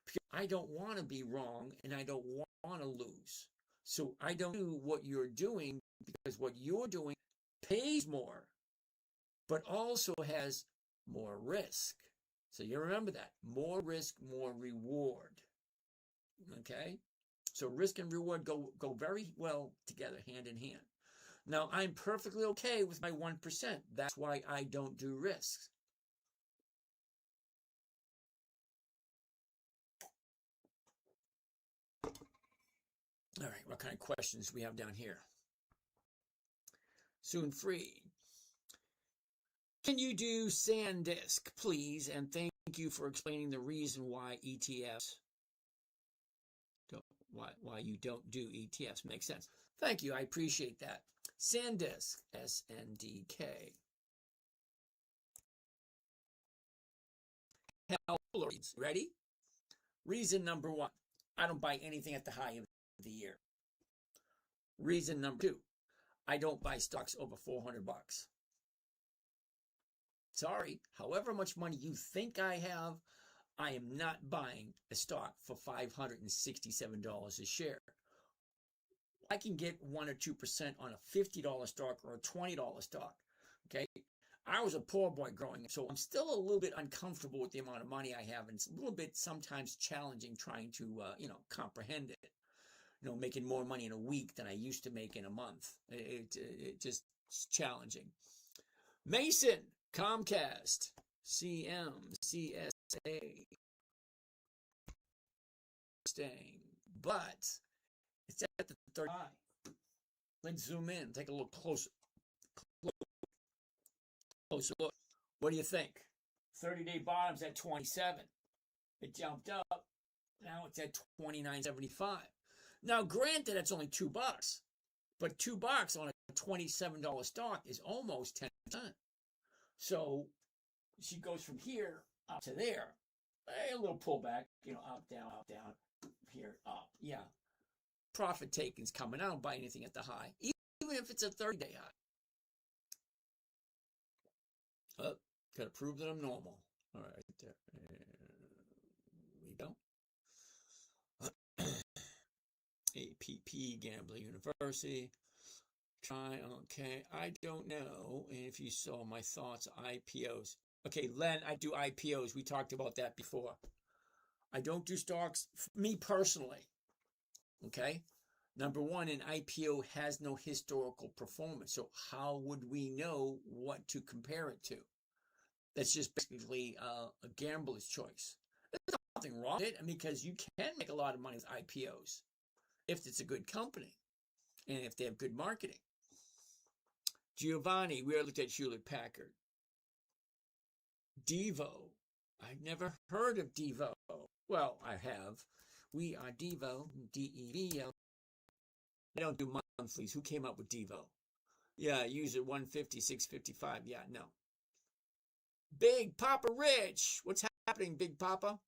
Because I don't want to be wrong, and I don't want to lose. So I don't do what you're doing, because what you're doing pays more, but also has more risk. So you remember that. More risk, more reward. Okay? So risk and reward go very well together, hand in hand. Now, I'm perfectly okay with my 1%. That's why I don't do risks. All right, what kind of questions do we have down here? Soon free. Can you do SanDisk, please? And thank you for explaining the reason why ETFs why you don't do ETFs. Makes sense. Thank you. I appreciate that. SanDisk, SNDK. Ready? Reason number one, I don't buy anything at the high of the year. Reason number two, I don't buy stocks over 400 bucks. Sorry, however much money you think I have, I am not buying a stock for $567 a share. I can get 1 or 2% on a $50 stock or a $20 stock. Okay, I was a poor boy growing up, so I'm still a little bit uncomfortable with the amount of money I have, and it's a little bit sometimes challenging trying to comprehend it. Making more money in a week than I used to make in a month. It just it's challenging. Mason, Comcast, CM, CSA, staying, but it's at the third high. Let's zoom in, take a look closer. Closer look. What do you think? 30-day bottom's at 27. It jumped up. Now it's at 29.75. Now, granted, that's only $2, but $2 on a $27 stock is almost 10%. So she goes from here up to there. A little pullback, up, down, here, up. Yeah. Profit taking's coming. I don't buy anything at the high, even if it's a 30-day high. Got to prove that I'm normal. All right, there we go. APP, Gambling University. Okay, I don't know if you saw my thoughts on IPOs. Okay, Len, I do IPOs. We talked about that before. I don't do stocks, me personally. Okay? Number one, an IPO has no historical performance. So how would we know what to compare it to? That's just basically a gambler's choice. There's nothing wrong with it, because you can make a lot of money with IPOs if it's a good company and if they have good marketing. Giovanni, we looked at Hewlett-Packard. Devo. I've never heard of Devo. Well, I have. We are Devo, D-E-V-O. I don't do monthlies. Who came up with Devo? Yeah, use it 150, 655. Yeah, no. Big Papa Rich. What's happening, Big Papa?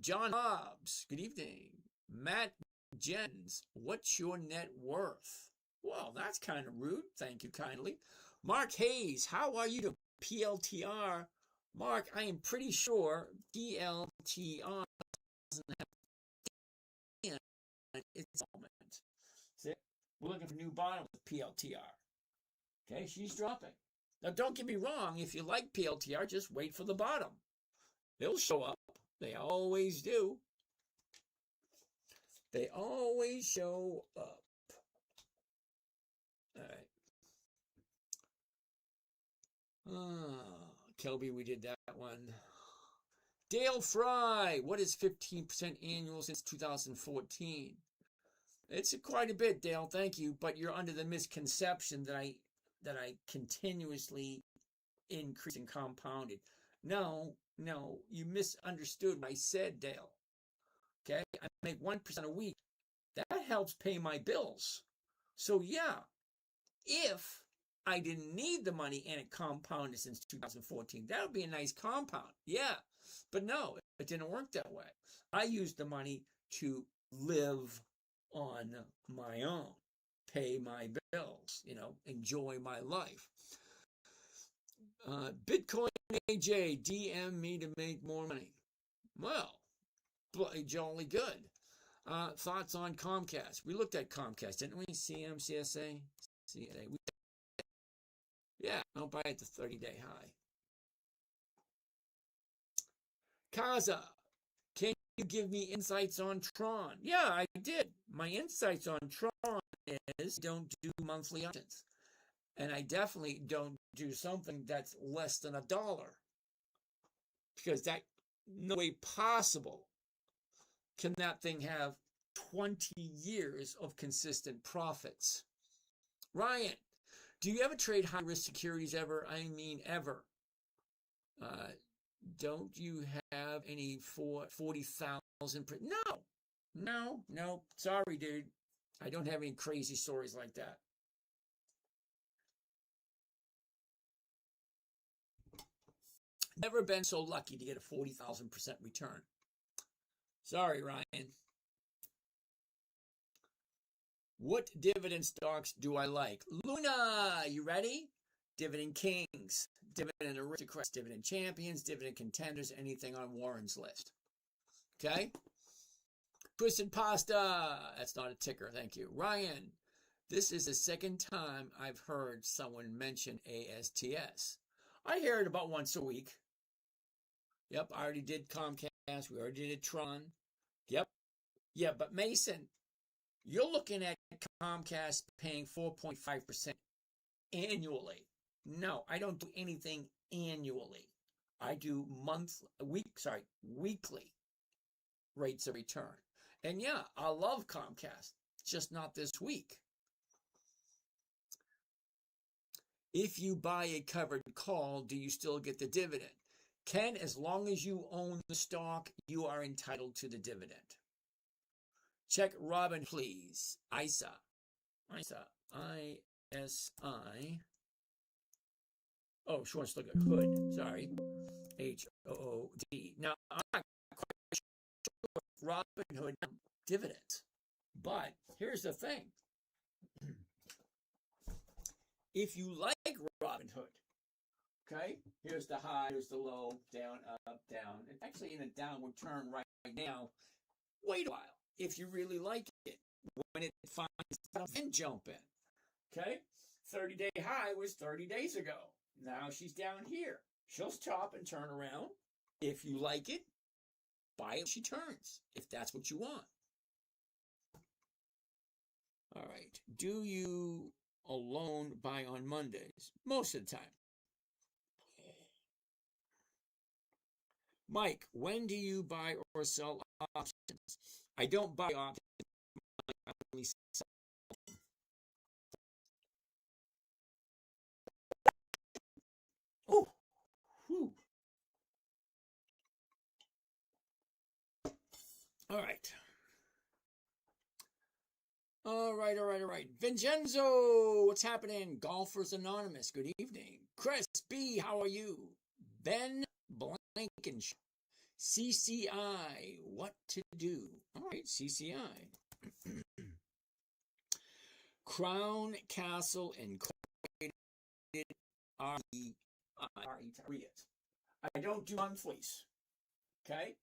John Hobbs. Good evening. Matt Jens. What's your net worth? Well, that's kind of rude. Thank you kindly. Mark Hayes. How are you to PLTR? Mark, I am pretty sure PLTR doesn't have its moment. See, we're looking for new bottom with PLTR. Okay, she's dropping. Now, don't get me wrong. If you like PLTR, just wait for the bottom. They'll show up. They always do. They always show up. All right. Kelby, we did that one. Dale Fry, what is 15% annual since 2014? It's quite a bit, Dale. Thank you, but you're under the misconception that I continuously increase and compounded. No, you misunderstood what I said, Dale. Okay, I make 1% a week. That helps pay my bills. So yeah, if I didn't need the money and it compounded since 2014, that would be a nice compound. Yeah, but no, it didn't work that way. I used the money to live on my own, pay my bills, enjoy my life. Bitcoin AJ, DM me to make more money. Well, jolly good. Thoughts on Comcast? We looked at Comcast, didn't we? CMCSA? Yeah, don't buy at the 30-day high. Kaza, can you give me insights on Tron? Yeah, I did. My insights on Tron is don't do monthly options. And I definitely don't do something that's less than $1. Because that, no way possible can that thing have 20 years of consistent profits. Ryan, do you ever trade high-risk securities ever? I mean, ever. Don't you have any 40,000? No. Sorry, dude. I don't have any crazy stories like that. Never been so lucky to get a 40,000% return. Sorry, Ryan. What dividend stocks do I like? Luna, you ready? Dividend Kings, Dividend Aristocrats, Dividend Champions, Dividend Contenders, anything on Warren's list. Okay? Twisted Pasta, that's not a ticker, thank you. Ryan, this is the second time I've heard someone mention ASTS. I hear it about once a week. Yep, I already did Comcast. We already did Tron. Yep. Yeah, but Mason, you're looking at Comcast paying 4.5% annually. No, I don't do anything annually. I do weekly rates of return. And yeah, I love Comcast, just not this week. If you buy a covered call, do you still get the dividend? Ken, as long as you own the stock, you are entitled to the dividend. Check Robin, please. ISA. ISI. Oh, she wants to look at Hood. Sorry. HOOD. Now, I'm not quite sure if Robin Hood dividends. But here's the thing. If you like Robin Hood, okay, here's the high, here's the low, down, up, down. It's actually in a downward turn right now. Wait a while. If you really like it, when it finds stuff, then jump in. Okay? 30-day high was 30 days ago. Now she's down here. She'll stop and turn around. If you like it, buy it when she turns, if that's what you want. All right. Do you alone buy on Mondays? Most of the time. Mike, when do you buy or sell options? I don't buy options. I only sell. Oh, whew. All right. right. Vincenzo, what's happening? Golfers Anonymous, good evening. Chris B, how are you? Ben Blankenship, CCI, what to do? All right, CCI. Crown Castle Incorporated, REIT. I don't do monthlies, okay?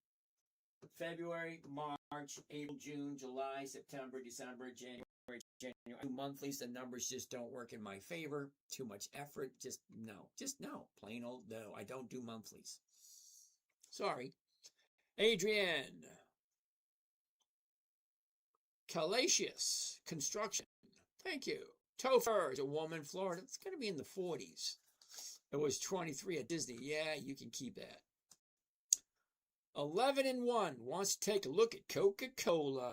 February, March, April, June, July, September, December, January. Monthlies, the numbers just don't work in my favor. Too much effort. Just no. Plain old no. I don't do monthlies. Sorry. Adrienne. Calacious Construction. Thank you. Topher is a woman, Florida. It's going to be in the 40s. It was 23 at Disney. Yeah, you can keep that. 11-1 wants to take a look at Coca-Cola.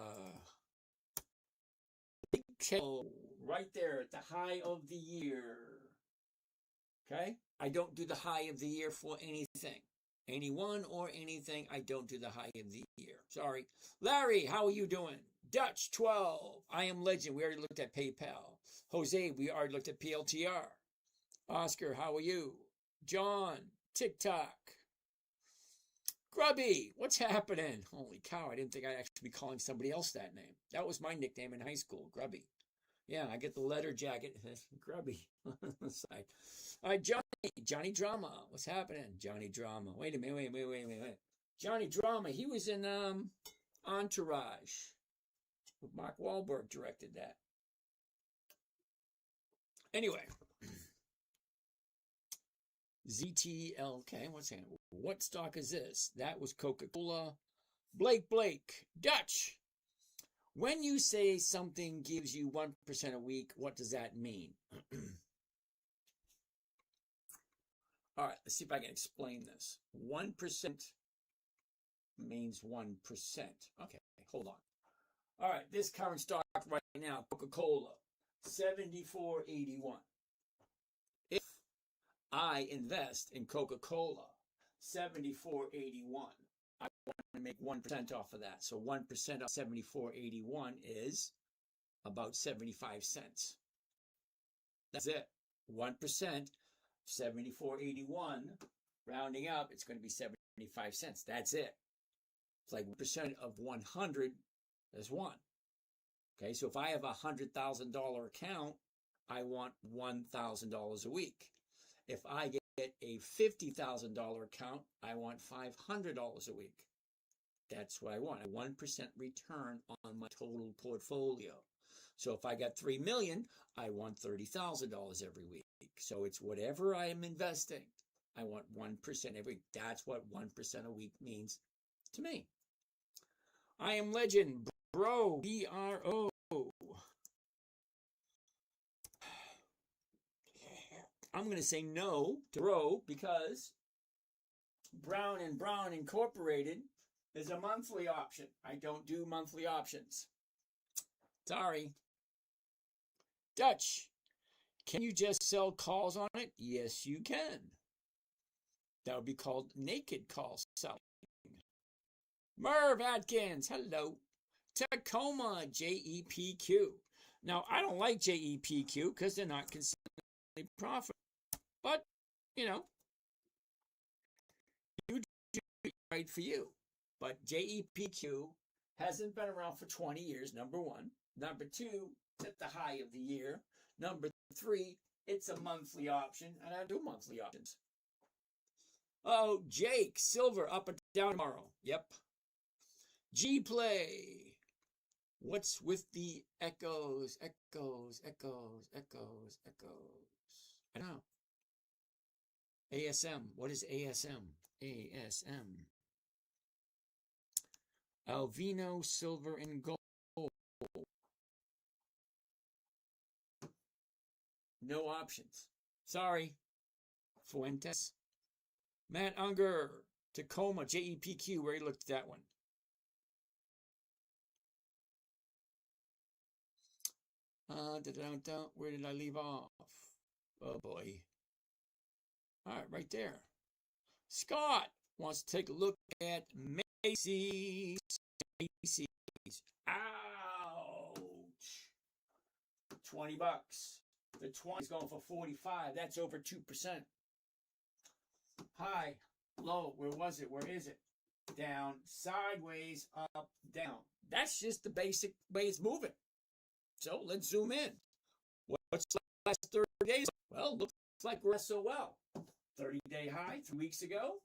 Right there at the high of the year. Okay? I don't do the high of the year for anything. Anyone or anything, I don't do the high of the year. Sorry. Larry, how are you doing? Dutch 12. I am Legend. We already looked at PayPal. Jose, we already looked at PLTR. Oscar, how are you? John, TikTok. Grubby, what's happening? Holy cow, I didn't think I'd actually be calling somebody else that name. That was my nickname in high school, Grubby. Yeah, I get the letter jacket. Grubby on the side. All right, Johnny Drama. What's happening? Johnny Drama. Wait a minute, wait. Johnny Drama, he was in Entourage. Mark Wahlberg directed that. Anyway. ZTLK, what's that? What stock is this? That was Coca-Cola. Blake, Dutch. When you say something gives you 1% a week, what does that mean? All right, let's see if I can explain this. 1% means 1%. Okay, hold on. All right, this current stock right now, Coca-Cola, $74.81. If I invest in Coca-Cola, $74.81, I want to make 1% off of that. So 1% of $74.81 is about 75 cents. That's it. 1%, $74.81, rounding up, it's going to be 75 cents. That's it. It's like 1% of 100 is 1. Okay, so if I have a $100,000 account, I want $1,000 a week. If I get a $50,000 account, I want $500 a week. That's what I want, a 1% return on my total portfolio. So if I got $3 million, I want $30,000 every week. So it's whatever I am investing, I want 1% every week. That's what 1% a week means to me. I am Legend, bro, B-R-O. I'm going to say no to bro because Brown & Brown Incorporated is a monthly option. I don't do monthly options. Sorry. Dutch, can you just sell calls on it? Yes, you can. That would be called naked call selling. Merv Atkins, hello. Tacoma, JEPQ. Now, I don't like JEPQ because they're not consistently profitable. But, you know, you do it right for you. But JEPQ hasn't been around for 20 years, number one. Number two, it's at the high of the year. Number three, it's a monthly option, and I do monthly options. Oh, Jake, silver up and down tomorrow. Yep. G-Play. What's with the echoes? I don't know. ASM. What is ASM? ASM. Alvino, silver, and gold. No options. Sorry. Fuentes. Matt Unger. Tacoma, JEPQ. We already looked at that one. Where did I leave off? Oh boy. All right, right there. Scott wants to take a look at Macy's. Ouch. $20. The 20 is going for 45. That's over 2%. High, low, where was it? Where is it? Down, sideways, up, down. That's just the basic way it's moving. So let's zoom in. What's the last 30 days? Well, looks like we're so well. 30-day high 3 weeks ago.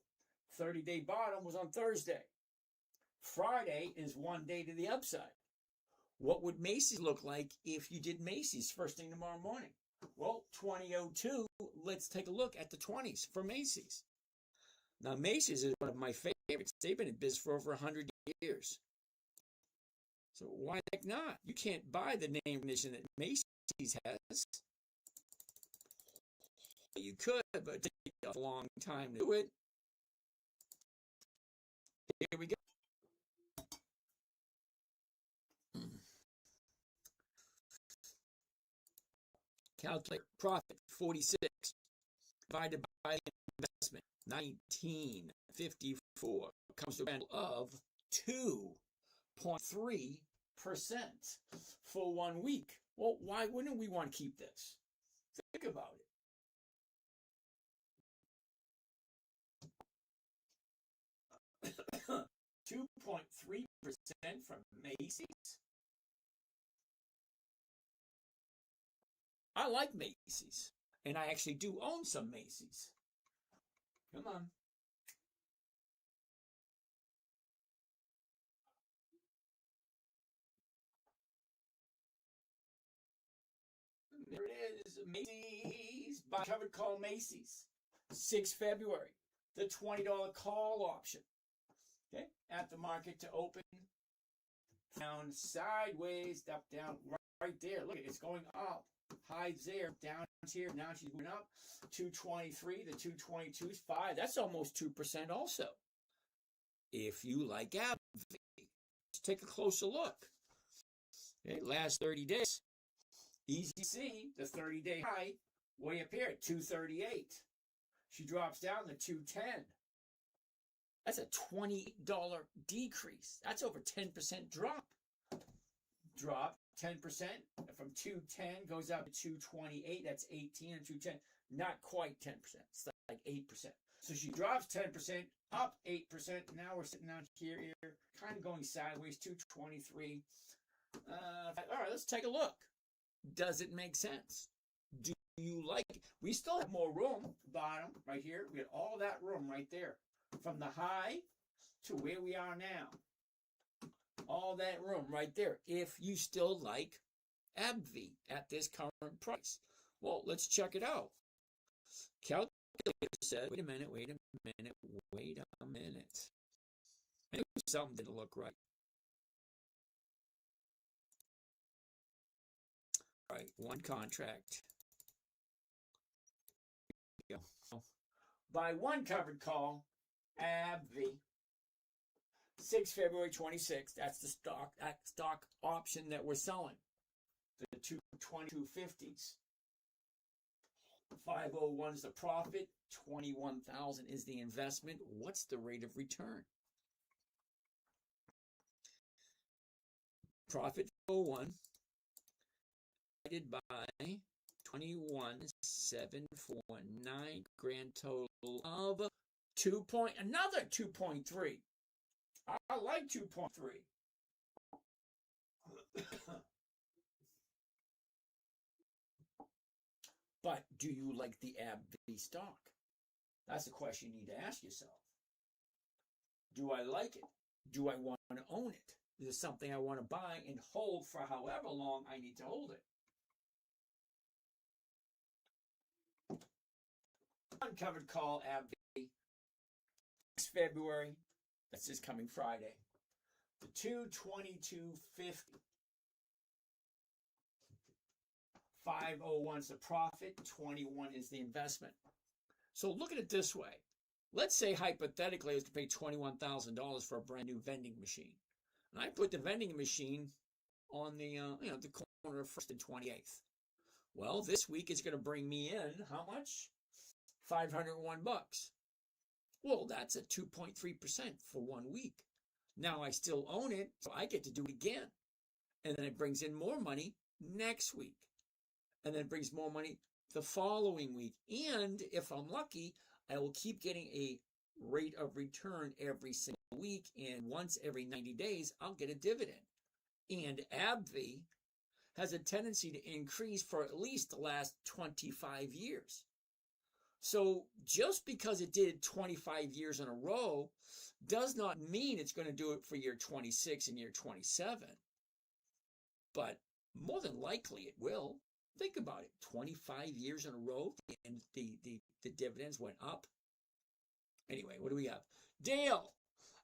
30-day bottom was on Thursday. Friday is 1 day to the upside. What would Macy's look like if you did Macy's first thing tomorrow morning? Well, 2002, let's take a look at the 20s for Macy's. Now, Macy's is one of my favorites. They've been in business for over 100 years. So why the heck not? You can't buy the name recognition that Macy's has. You could, but it takes a long time to do it. Here we go. Calculate profit 46 divided by investment 1954 comes to a total of 2.3% for 1 week. Well, why wouldn't we want to keep this? Think about it. $2.3% from Macy's. I like Macy's, and I actually do own some Macy's. Come on. There it is, Macy's, buy covered call Macy's, 6 February, the $20 call option. Okay, at the market to open, down sideways, up, down, right there. Look, it's going up. Highs there, down here. Now she's moving up. 223, the 222 is 5. That's almost 2% also. If you like AbbVie, let's take a closer look. Okay, last 30 days. Easy to see the 30-day high way up here at 238. She drops down to 210. That's a $20 decrease. That's over 10% drop. Drop 10% from 210 goes up to 228. That's 18 and 210. Not quite 10%. It's like 8%. So she drops 10%, up 8%. Now we're sitting down here, kind of going sideways, 223. All right, let's take a look. Does it make sense? Do you like it? We still have more room. Bottom right here. We got all that room right there. From the high to where we are now. All that room right there. If you still like AbbVie at this current price. Well, let's check it out. Calculator said, wait a minute. I think something didn't look right. All right, one contract. Here we go. Buy one covered call, AbbVie. 6 February 26th. That's the stock option that we're selling. The 222.50s. 501 is the profit. 21,000 is the investment. What's the rate of return? Profit 01 divided by 21,749, grand total of another 2.3. I like 2.3. But do you like the AbbVie stock? That's a question you need to ask yourself. Do I like it? Do I want to own it? Is it something I want to buy and hold for however long I need to hold it? Uncovered call AbbVie. 6 February. That's this coming Friday. The 222.50. 501 is the profit. 21 is the investment. So look at it this way. Let's say hypothetically I was to pay $21,000 for a brand new vending machine. And I put the vending machine on the the corner of 1st and 28th. Well, this week it's going to bring me in how much? $501. Well, that's a 2.3% for 1 week. Now I still own it, so I get to do it again. And then it brings in more money next week. and then brings more money the following week. And if I'm lucky, I will keep getting a rate of return every single week, and once every 90 days, I'll get a dividend. And AbbVie has a tendency to increase for at least the last 25 years. So just because it did 25 years in a row does not mean it's going to do it for year 26 and year 27. But more than likely it will. Think about it. 25 years in a row, and the dividends went up. Anyway, what do we have? Dale,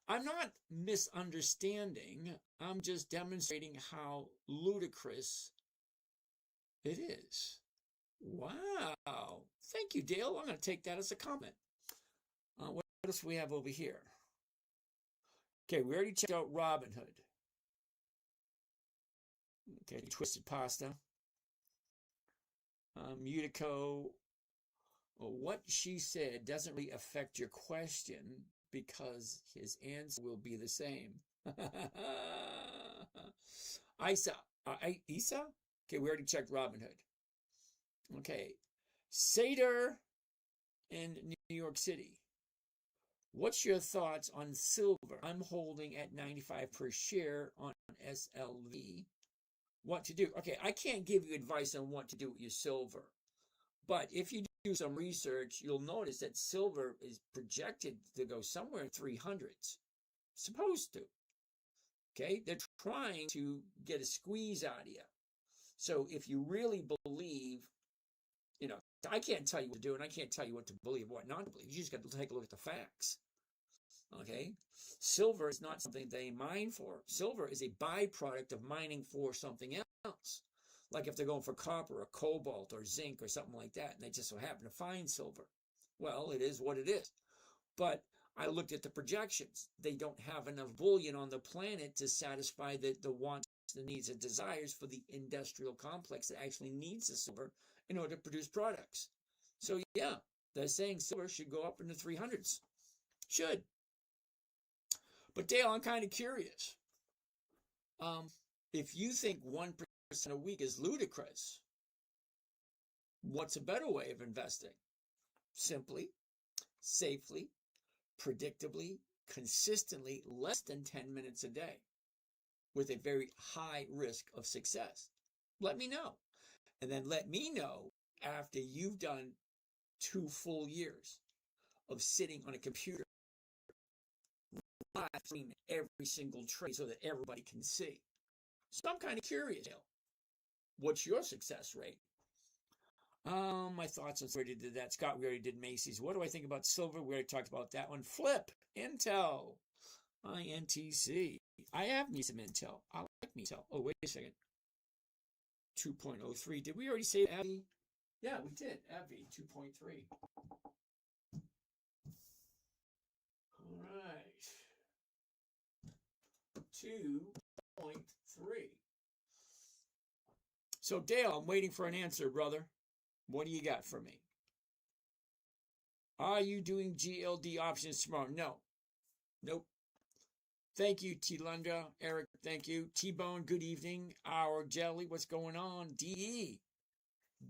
I'm not misunderstanding. I'm just demonstrating how ludicrous it is. Wow. Thank you, Dale. I'm going to take that as a comment. What else do we have over here? Okay, we already checked out Robinhood. Okay, Twisted Pasta. Utico. Well, what she said doesn't really affect your question because his answer will be the same. Isa. Isa? Okay, we already checked Robinhood. Okay. Seder in New York City. What's your thoughts on silver? I'm holding at 95 per share on SLV. What to do? Okay, I can't give you advice on what to do with your silver. But if you do some research, you'll notice that silver is projected to go somewhere in 300s. Supposed to. Okay, they're trying to get a squeeze out of you. So if you really believe, I can't tell you what to do, and I can't tell you what to believe, what not to believe. You just got to take a look at the facts. Okay? Silver is not something they mine for. Silver is a byproduct of mining for something else. Like if they're going for copper or cobalt or zinc or something like that, and they just so happen to find silver. Well, it is what it is. But I looked at the projections. They don't have enough bullion on the planet to satisfy the wants, the needs, and desires for the industrial complex that actually needs the silver in order to produce products. So yeah, they're saying silver should go up in the 300s. Should. But Dale, I'm kind of curious. If you think 1% a week is ludicrous, what's a better way of investing? Simply, safely, predictably, consistently, less than 10 minutes a day with a very high risk of success. Let me know. And then let me know after you've done 2 full years of sitting on a computer, live streaming every single trade so that everybody can see. So I'm kind of curious. What's your success rate? My thoughts on already did that. Scott, we already did Macy's. What do I think about silver? We already talked about that one. Flip, Intel, INTC. I have me some Intel. I like Intel. Oh, wait a second. 2.03. Did we already say AbbVie? Yeah, we did. AbbVie 2.3. All right. 2.3. So, Dale, I'm waiting for an answer, brother. What do you got for me? Are you doing GLD options tomorrow? No. Nope. Thank you, T. Lundra. Eric, thank you. T-Bone, good evening. Our Jelly, what's going on? DE.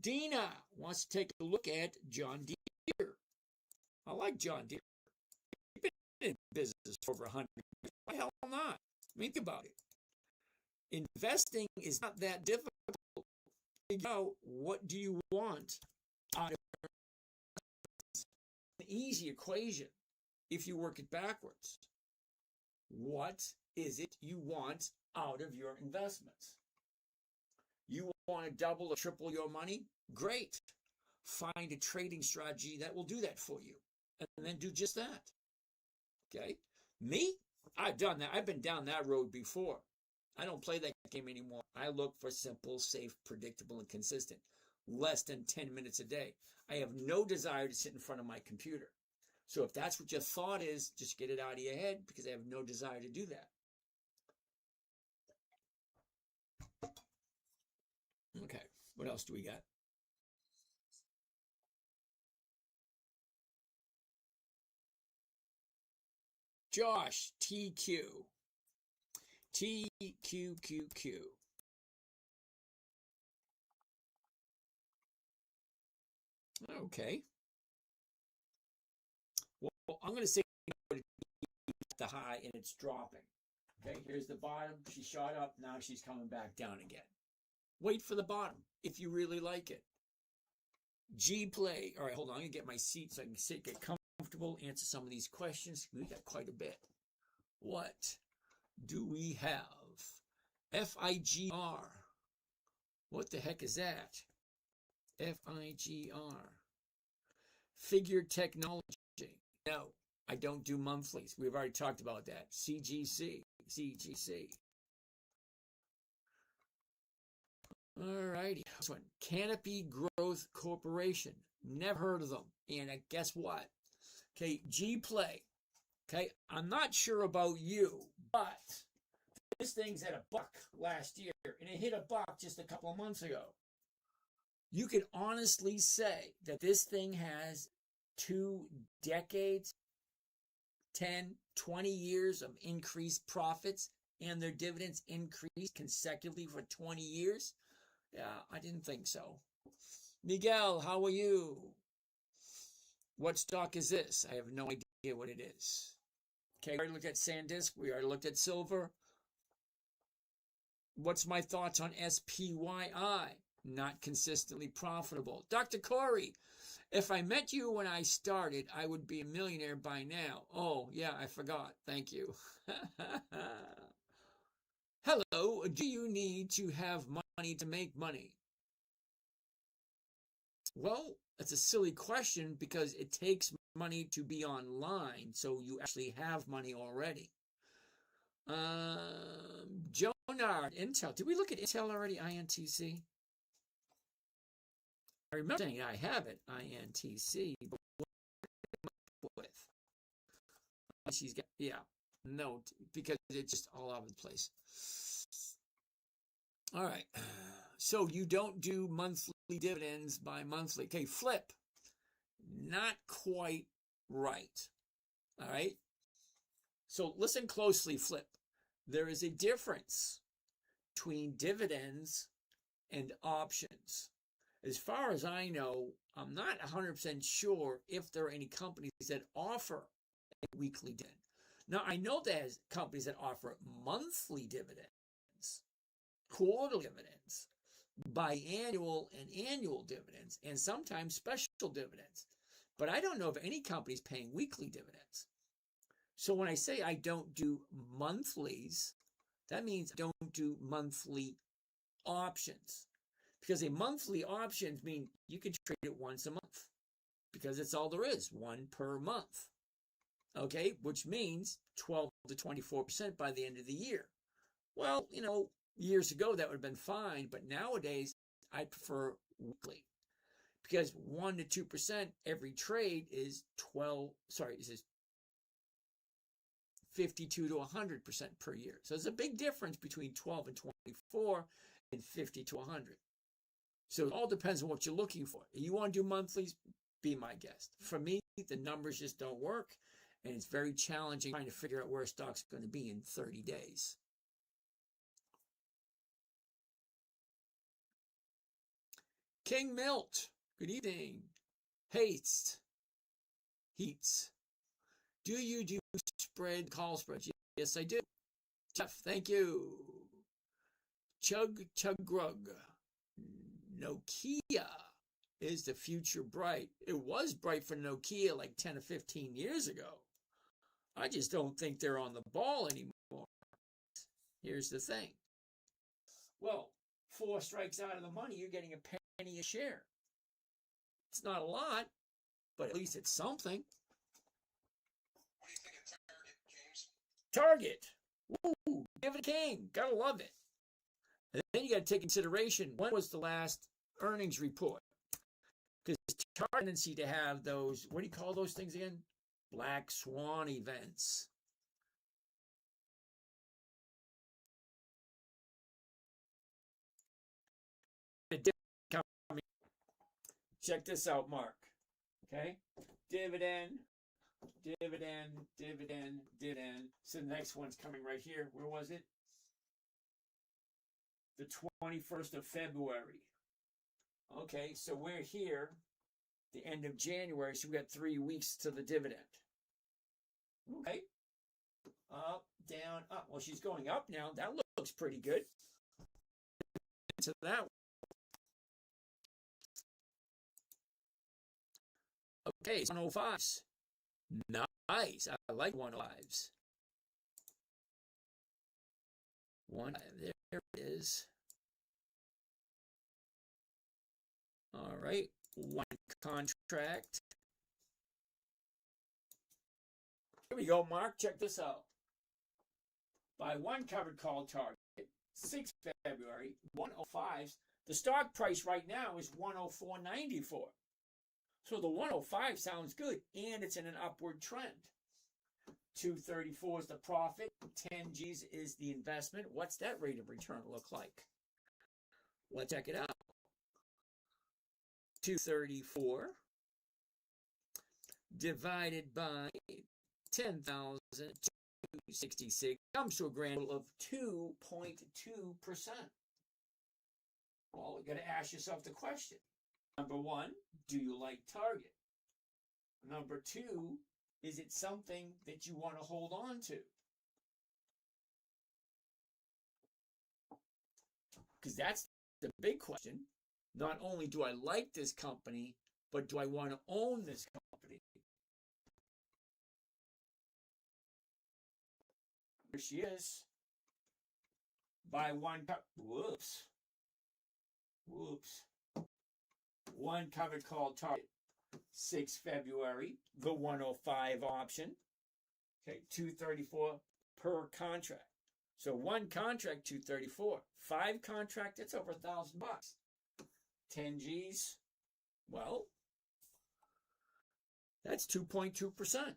Dina wants to take a look at John Deere. I like John Deere. He's been in business for over 100 years. Why the hell not? Think about it. Investing is not that difficult. Figure out what do you want out of an easy equation if you work it backwards. What is it you want out of your investments? You want to double or triple your money? Great. Find a trading strategy that will do that for you. And then do just that. Okay? Me? I've done that. I've been down that road before. I don't play that game anymore. I look for simple, safe, predictable, and consistent. Less than 10 minutes a day. I have no desire to sit in front of my computer. So if that's what your thought is, just get it out of your head because I have no desire to do that. Okay, what else do we got? Josh, TQ. TQQQ. Okay. Well, I'm going to say the high and it's dropping. Okay, here's the bottom. She shot up. Now she's coming back down again. Wait for the bottom if you really like it. G play. All right, hold on. I'm going to get my seat so I can sit, get comfortable, answer some of these questions. We got quite a bit. What do we have? FIGR. What the heck is that? FIGR. Figure technology. No, I don't do monthlies. We've already talked about that. CGC. All righty. This one. Canopy Growth Corporation. Never heard of them. And guess what? Okay, G Play. Okay, I'm not sure about you, but this thing's at $1 last year, and it hit $1 just a couple of months ago. You could honestly say that this thing has 2 decades, 10, 20 years of increased profits, and their dividends increased consecutively for 20 years. Yeah, I didn't think so. Miguel, how are you? What stock is this? I have no idea what it is. Okay, we already looked at SanDisk. We already looked at silver. What's my thoughts on SPYI? Not consistently profitable. Dr. Corey, if I met you when I started, I would be a millionaire by now. Oh, yeah, I forgot. Thank you. Hello, do you need to have money to make money? Well, that's a silly question because it takes money to be online, so you actually have money already. Jonard, Intel. Did we look at Intel already? INTC? I remember saying I have it, INTC, but what with? She's got, yeah, no, because it's just all over the place. All right, so you don't do monthly dividends by monthly. Okay, flip, not quite right. All right, so listen closely, flip. There is a difference between dividends and options. As far as I know, I'm not 100% sure if there are any companies that offer a weekly dividend. Now, I know there's companies that offer monthly dividends, quarterly dividends, biannual and annual dividends, and sometimes special dividends. But I don't know of any companies paying weekly dividends. So when I say I don't do monthlies, that means I don't do monthly options. Because a monthly options mean you can trade it once a month. Because it's all there is, one per month. Okay, which means 12 to 24% by the end of the year. Well, years ago that would have been fine, but nowadays I prefer weekly. Because 1 to 2% every trade is 52 to 100% per year. So there's a big difference between 12 and 24 and 50 to 100. So it all depends on what you're looking for. If you want to do monthlies, be my guest. For me, the numbers just don't work, and it's very challenging trying to figure out where a stock's going to be in 30 days. King Milt, good evening. Heats. Do you do call spreads? Yes, I do. Jeff, thank you. Chug Grug. Nokia. Is the future bright? It was bright for Nokia like 10 or 15 years ago. I just don't think they're on the ball anymore. Here's the thing. Well, 4 strikes out of the money, you're getting a penny a share. It's not a lot, but at least it's something. What do you think of Target, James? Target. Woo, give it a king. Gotta love it. And then you got to take consideration, when was the last earnings report? Because Target has a tendency to have those, what do you call those things again? Black swan events. Check this out, Mark. Okay? Dividend. So the next one's coming right here. Where was it? The 21st of February. Okay, so we're here. the end of January, so we got 3 weeks to the dividend. Okay. Up, down, up. Well, she's going up now. That looks pretty good. To that. Okay, it's 105s. Nice. I like 105s. There it is. All right. One contract. Here we go, Mark. Check this out. By one covered call target, 6 February, 105s. The stock price right now is 104.94. So the 105 sounds good, and it's in an upward trend. 234 is the profit. 10 G's is the investment. What's that rate of return look like? Let's check it out. 234 divided by 10,266 comes to a grand total of 2.2%. Well, you got to ask yourself the question. Number one, do you like Target? Number two, is it something that you want to hold on to? Because that's the big question. Not only do I like this company, but do I want to own this company? There she is. By one whoops. One covered call target. 6 February, the 105 option. Okay, 234 per contract. So one contract, 234. 5 contract, it's over $1,000. 10 G's, well, that's 2.2%.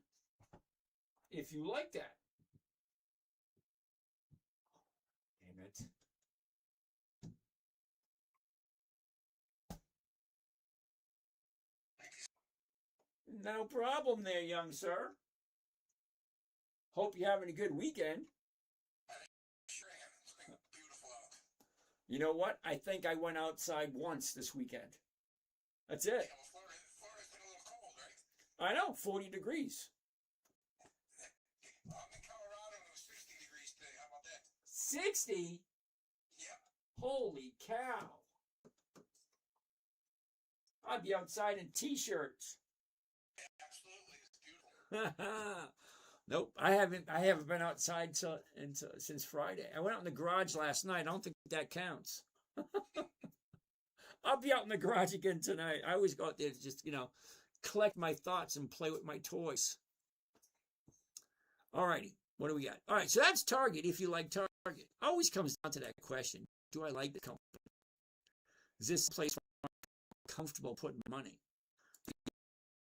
If you like that. Damn it. No problem there, young sir. Hope you're having a good weekend. Sure am. It's been beautiful out. You know what? I think I went outside once this weekend. That's it. Yeah, well, Florida's been a little cold, right? I know, 40 degrees. In Colorado, it was 60 degrees today. How about that? 60? Yeah. Holy cow. I'd be outside in t-shirts. Absolutely. It's beautiful. Nope, I haven't been outside since Friday. I went out in the garage last night. I don't think that counts. I'll be out in the garage again tonight. I always go out there to just, collect my thoughts and play with my toys. All righty, what do we got? All right, so that's Target if you like Target. Always comes down to that question. Do I like the company? Is this a place where I'm comfortable putting money?